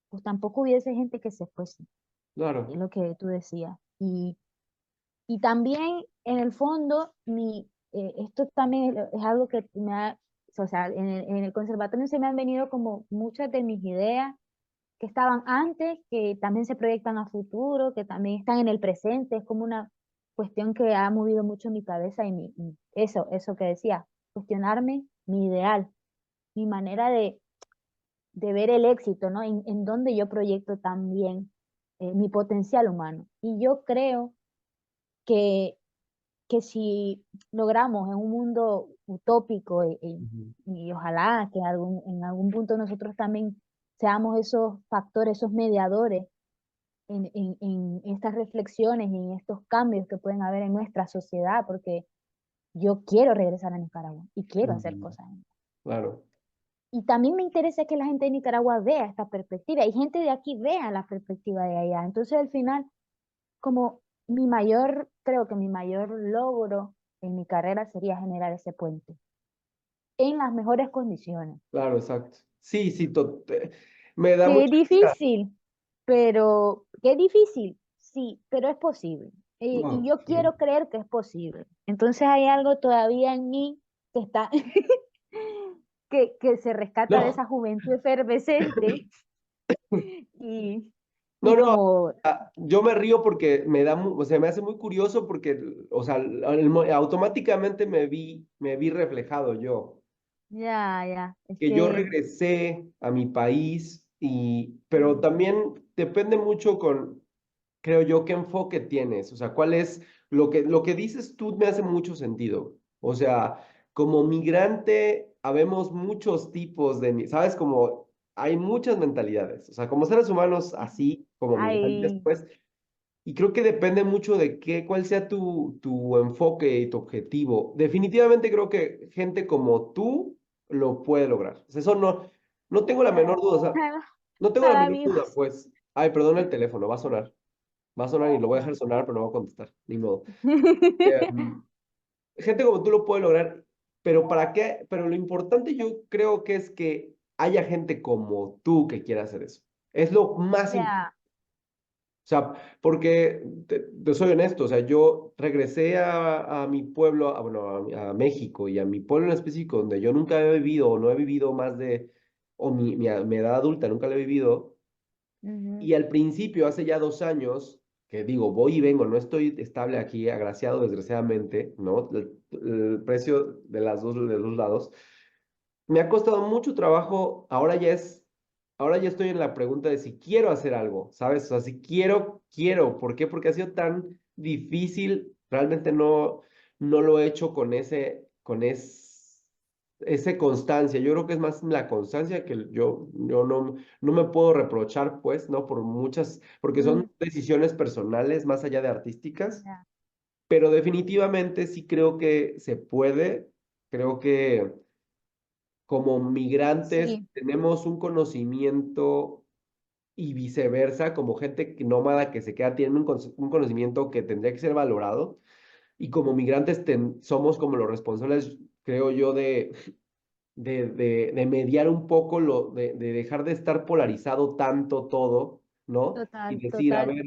pues tampoco hubiese gente que se fuese, es claro, lo que tú decías. Y también, en el fondo, esto también es algo que o sea, en el conservatorio se me han venido como muchas de mis ideas que estaban antes, que también se proyectan a futuro, que también están en el presente. Es como una cuestión que ha movido mucho mi cabeza y eso que decía, cuestionarme mi ideal, mi manera de ver el éxito, ¿no? En donde yo proyecto también mi potencial humano. Y yo creo que, que si logramos en un mundo utópico ujú, y ojalá que en algún punto nosotros también seamos esos factores, esos mediadores en estas reflexiones y en estos cambios que pueden haber en nuestra sociedad, porque yo quiero regresar a Nicaragua y quiero hacer ujú, cosas. claro, Y también me interesa que la gente de Nicaragua vea esta perspectiva y gente de aquí vea la perspectiva de allá. Entonces, al final, como creo que mi mayor logro en mi carrera sería generar ese puente en las mejores condiciones. claro, exacto. Sí, sí, me da Qué mucha risa. difícil, pero qué difícil, sí, pero es posible. Y No, yo sí. quiero creer que es posible. Entonces hay algo todavía en mí que está, que se rescata de No, esa juventud efervescente y, no, y no, como, yo me río porque o sea, me hace muy curioso porque, o sea, automáticamente me vi reflejado yo. Ya, ya. Es que yo que, regresé a mi país pero también depende mucho creo yo, qué enfoque tienes, o sea, cuál es lo que dices tú me hace mucho sentido. O sea, como migrante, habemos muchos tipos ¿sabes? Como hay muchas mentalidades, o sea, como seres humanos, así como migrantes, ay, pues, y creo que depende mucho de cuál sea tu enfoque y tu objetivo. Definitivamente creo que gente como tú lo puede lograr. O sea, eso no tengo la menor duda, o sea, no tengo la para menor duda, amigos. pues. Ay, perdón el teléfono, va a sonar. Va a sonar y lo voy a dejar sonar, pero no voy a contestar, ni modo. Em, Gente como tú lo puede lograr, pero ¿para qué? Pero lo importante yo creo que es que haya gente como tú que quiera hacer eso. Es lo más importante. Ya, O sea, porque te soy honesto, o sea, yo regresé a mi pueblo, bueno, a México y a mi pueblo en específico, donde yo nunca había vivido o no he vivido más o mi edad adulta nunca la he vivido. ujú, Y al principio, hace ya 2 años, que digo, voy y vengo, no estoy estable aquí, agraciado desgraciadamente, ¿no? El precio de de los lados. Me ha costado mucho trabajo, ahora ya estoy en la pregunta de si quiero hacer algo, ¿sabes? O sea, si quiero. ¿Por qué? Porque ha sido tan difícil, realmente no lo he hecho ese constancia. Yo creo que es más la constancia que yo no me puedo reprochar, pues, ¿no? Porque son mm, decisiones personales más allá de artísticas, ya. pero definitivamente sí creo que se puede, creo que como migrantes Sí, tenemos un conocimiento y viceversa, como gente nómada que se queda, tiene un conocimiento que tendría que ser valorado. Y como migrantes somos como los responsables, creo yo, de mediar un poco, de dejar de estar polarizado tanto todo, ¿no? Y total, decir, a total. ver,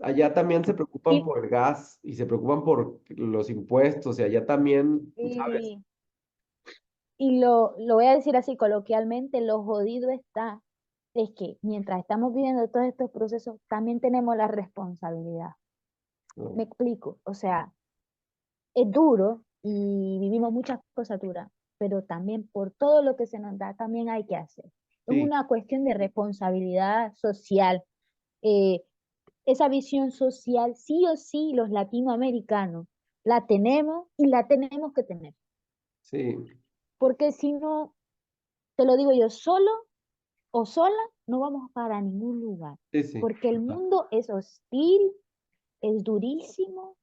allá también se preocupan Y, por el gas y se preocupan por los impuestos y allá también, ¿sabes? y, y lo voy a decir así coloquialmente, lo jodido está, es que mientras estamos viviendo todos estos procesos, también tenemos la responsabilidad. No. Me explico, o sea, es duro y vivimos muchas cosas duras, pero también por todo lo que se nos da, también hay que hacer. Es Sí, una cuestión de responsabilidad social. Eh, Esa visión social, sí o sí, los latinoamericanos la tenemos y la tenemos que tener. sí, Porque si no, te lo digo yo, solo o sola no vamos para ningún lugar. sí, sí. Porque el mundo es hostil, es durísimo.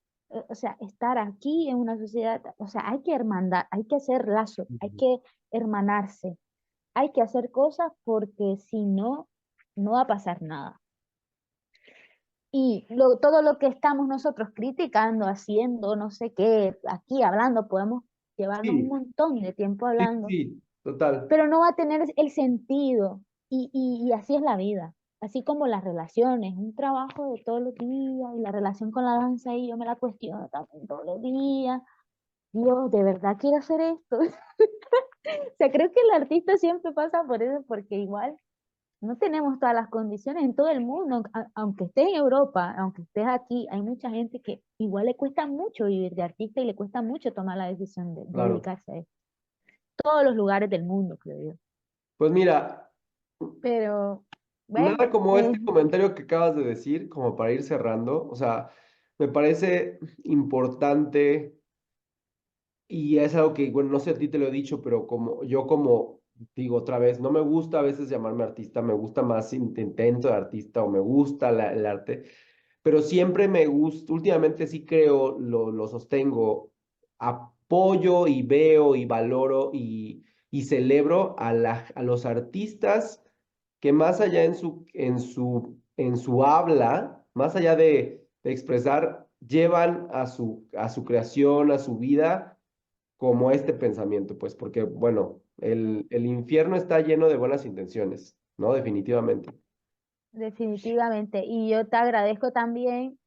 O sea, estar aquí en una sociedad, o sea, hay que hermandad, hay que hacer lazo, hay Ujú. que hermanarse, hay que hacer cosas porque si no, no va a pasar nada. Y todo lo que estamos nosotros criticando, haciendo, no sé qué, aquí hablando, podemos llevarnos un Sí, montón de tiempo sí, hablando, sí, total. pero no va a tener el sentido. Y así es la vida, así como las relaciones, un trabajo de todos los días, y la relación con la danza, y yo me la cuestiono también todos los días. Dios, ¿de verdad quiero hacer esto? O sea, creo que el artista siempre pasa por eso, porque igual no tenemos todas las condiciones en todo el mundo, aunque estés en Europa, aunque estés aquí, hay mucha gente que igual le cuesta mucho vivir de artista y le cuesta mucho tomar la decisión de Claro. dedicarse a esto. Todos los lugares del mundo, creo yo. Pues mira, Pero, bueno, nada como este comentario que acabas de decir, como para ir cerrando, o sea, me parece importante y es algo que, bueno, no sé a ti te lo he dicho, pero como digo otra vez, no me gusta a veces llamarme artista, me gusta más intento de artista o me gusta el arte, pero siempre me gusta, últimamente sí creo, lo sostengo, apoyo y veo y valoro y celebro a los artistas que más allá en su habla, más allá de expresar, llevan a su creación, a su vida, como este pensamiento, pues, porque, bueno, el infierno está lleno de buenas intenciones, ¿no? Definitivamente. definitivamente. Y yo te agradezco también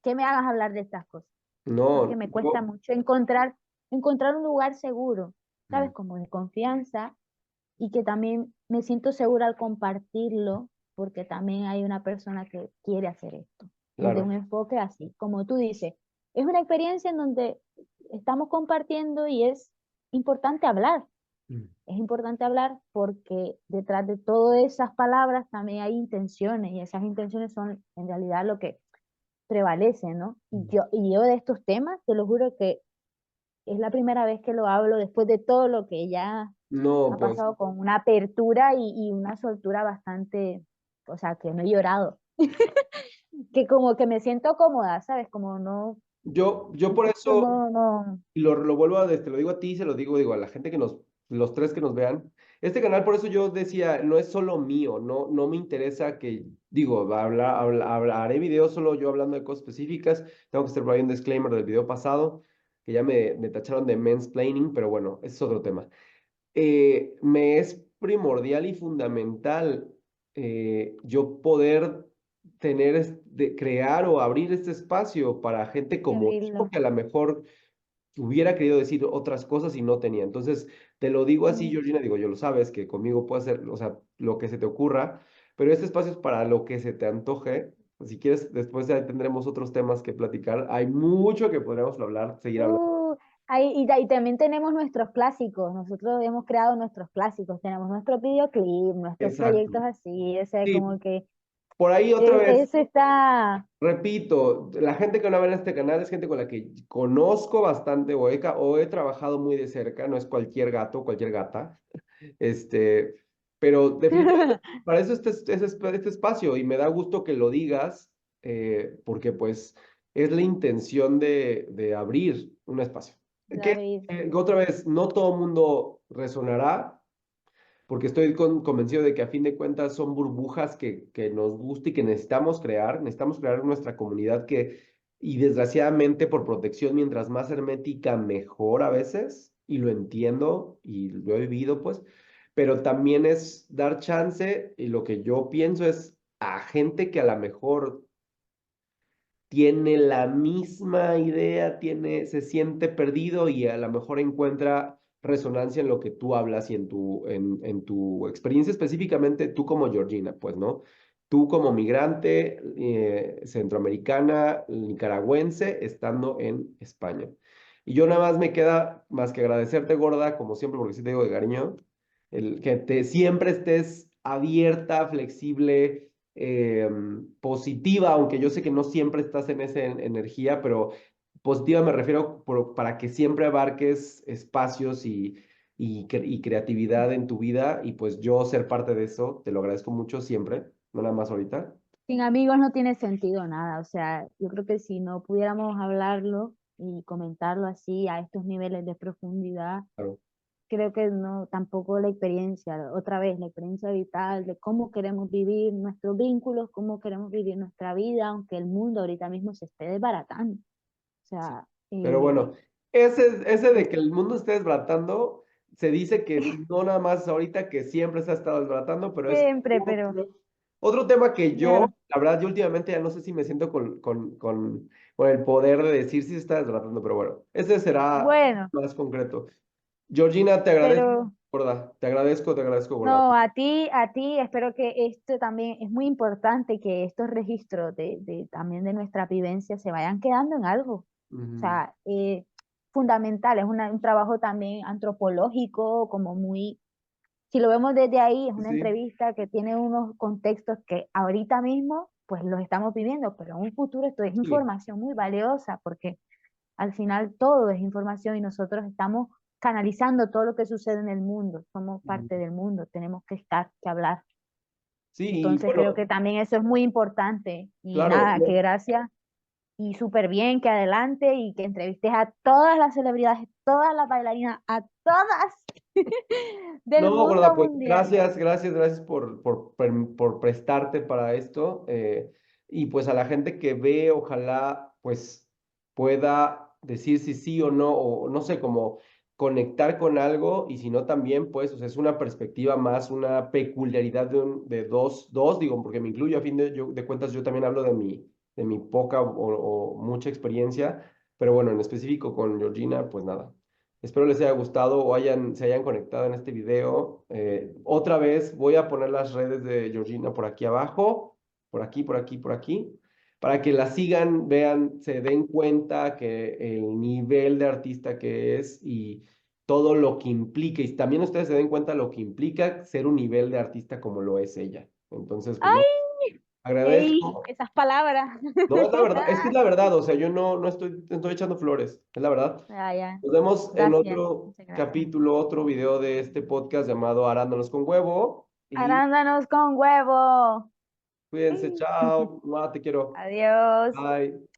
que me hagas hablar de estas cosas, porque No, me cuesta mucho encontrar un lugar seguro, ¿sabes? Como de confianza y que también me siento segura al compartirlo, porque también hay una persona que quiere hacer esto, desde un claro, enfoque así, como tú dices, es una experiencia en donde estamos compartiendo y es importante hablar. Mm. Es importante hablar porque detrás de todas esas palabras también hay intenciones y esas intenciones son en realidad lo que prevalece, ¿no? Y yo de estos temas, te lo juro que es la primera vez que lo hablo después de todo lo que ya No, ha pues pasado con una apertura y una soltura bastante, o sea, que no he llorado, que como que me siento cómoda, ¿sabes? Como no, yo por entonces eso, no, no, y lo vuelvo a, te lo digo a ti, se lo digo a la gente que los tres que nos vean. Este canal, por eso yo decía, no es solo mío, no me interesa que, digo, haré videos solo yo hablando de cosas específicas. Tengo que hacer por ahí un disclaimer del video pasado, que ya me tacharon de mansplaining, pero bueno, ese es otro tema. Me es primordial y fundamental yo poder crear o abrir este espacio para gente que como yo, abrirlo. que a lo mejor hubiera querido decir otras cosas y no tenía. Entonces, te lo digo así, Mm. Georgina, digo, yo lo sabes, que conmigo puedes hacer, o sea, lo que se te ocurra, pero este espacio es para lo que se te antoje. Si quieres, después ya tendremos otros temas que platicar. Hay mucho que podríamos hablar, seguir hablando. Uh, y también tenemos nuestros clásicos, nosotros hemos creado nuestros clásicos, tenemos nuestro videoclip, nuestros Exacto. proyectos así, o sea, Sí, como que por ahí otra vez. ese está, Repito, la gente que no ve en este canal es gente con la que conozco bastante o he trabajado muy de cerca, no es cualquier gato, cualquier gata, este, pero definitivamente para eso este espacio y me da gusto que lo digas, porque pues es la intención de abrir un espacio. Que David, otra vez, no todo el mundo resonará, porque estoy convencido de que a fin de cuentas son burbujas que nos gusta y que necesitamos crear nuestra comunidad y desgraciadamente por protección, mientras más hermética, mejor a veces, y lo entiendo y lo he vivido pues, pero también es dar chance y lo que yo pienso es a gente que a lo mejor tiene la misma idea, se siente perdido y a lo mejor encuentra resonancia en lo que tú hablas y en tu experiencia específicamente, tú como Georgina, pues, ¿no? Tú como migrante centroamericana, nicaragüense, estando en España. Y yo nada más me queda más que agradecerte, gorda, como siempre, porque sí te digo de cariño, el que siempre estés abierta, flexible, positiva, aunque yo sé que no siempre estás en esa energía, pero positiva me refiero para que siempre abarques espacios y creatividad en tu vida y pues yo ser parte de eso, te lo agradezco mucho siempre, no nada más ahorita. sin amigos no tiene sentido nada, o sea, yo creo que si no pudiéramos hablarlo y comentarlo así a estos niveles de profundidad, Claro. creo que no, tampoco la experiencia, otra vez, la experiencia vital de cómo queremos vivir nuestros vínculos, cómo queremos vivir nuestra vida, aunque el mundo ahorita mismo se esté desbaratando. O Sí. sea, Pero bueno, ese de es- que el mundo esté desbaratando, se dice que no nada más ahorita, que siempre se ha estado desbaratando, pero es siempre, pero otro tema que yo, ya, la verdad, yo últimamente ya no sé si me siento con el poder de decir si se está desbaratando, pero bueno, ese será bueno, más concreto. Georgina, te agradezco, pero gorda, te agradezco, gorda. no, a ti, espero que esto también es muy importante que estos registros de también de nuestra vivencia se vayan quedando en algo. O Ujú. sea, fundamental, es un trabajo también antropológico, como muy, si lo vemos desde ahí, es Sí, una sí. entrevista que tiene unos contextos que ahorita mismo pues los estamos viviendo, pero en un futuro esto es Sí. información muy valiosa porque al final todo es información y nosotros estamos canalizando todo lo que sucede en el mundo, somos parte Ujú. del mundo, tenemos que estar, que hablar. Sí, y Entonces creo bueno, que también eso es muy importante y claro, nada, que gracias y súper bien, que adelante y que entrevistes a todas las celebridades, todas las bailarinas, a todas del no, gorda, mundo pues mundial. gracias por prestarte para esto. Y pues a la gente que ve, ojalá pues pueda decir si sí o no sé, como conectar con algo y si no también, pues, o sea, es una perspectiva más, una peculiaridad de dos, digo, porque me incluyo a fin de cuentas, yo también hablo de mi poca o mucha experiencia, pero bueno, en específico con Georgina, pues nada. Espero les haya gustado o se hayan conectado en este video. Otra vez voy a poner las redes de Georgina por aquí abajo, por aquí, para que la sigan, vean, se den cuenta que el nivel de artista que es y todo lo que implica, y también ustedes se den cuenta lo que implica ser un nivel de artista como lo es ella. Entonces, pues no, ¡Ay! ¡Ey! agradezco. Esas palabras. No, es la verdad, es que es la verdad, o sea, yo no estoy echando flores, es la verdad. Ya, ya. Nos vemos en Gracias. otro Muchas gracias. capítulo, otro video de este podcast llamado Arándanos con Huevo. Y Arándanos con huevo. cuídense, chao. Te quiero. Adiós. Bye.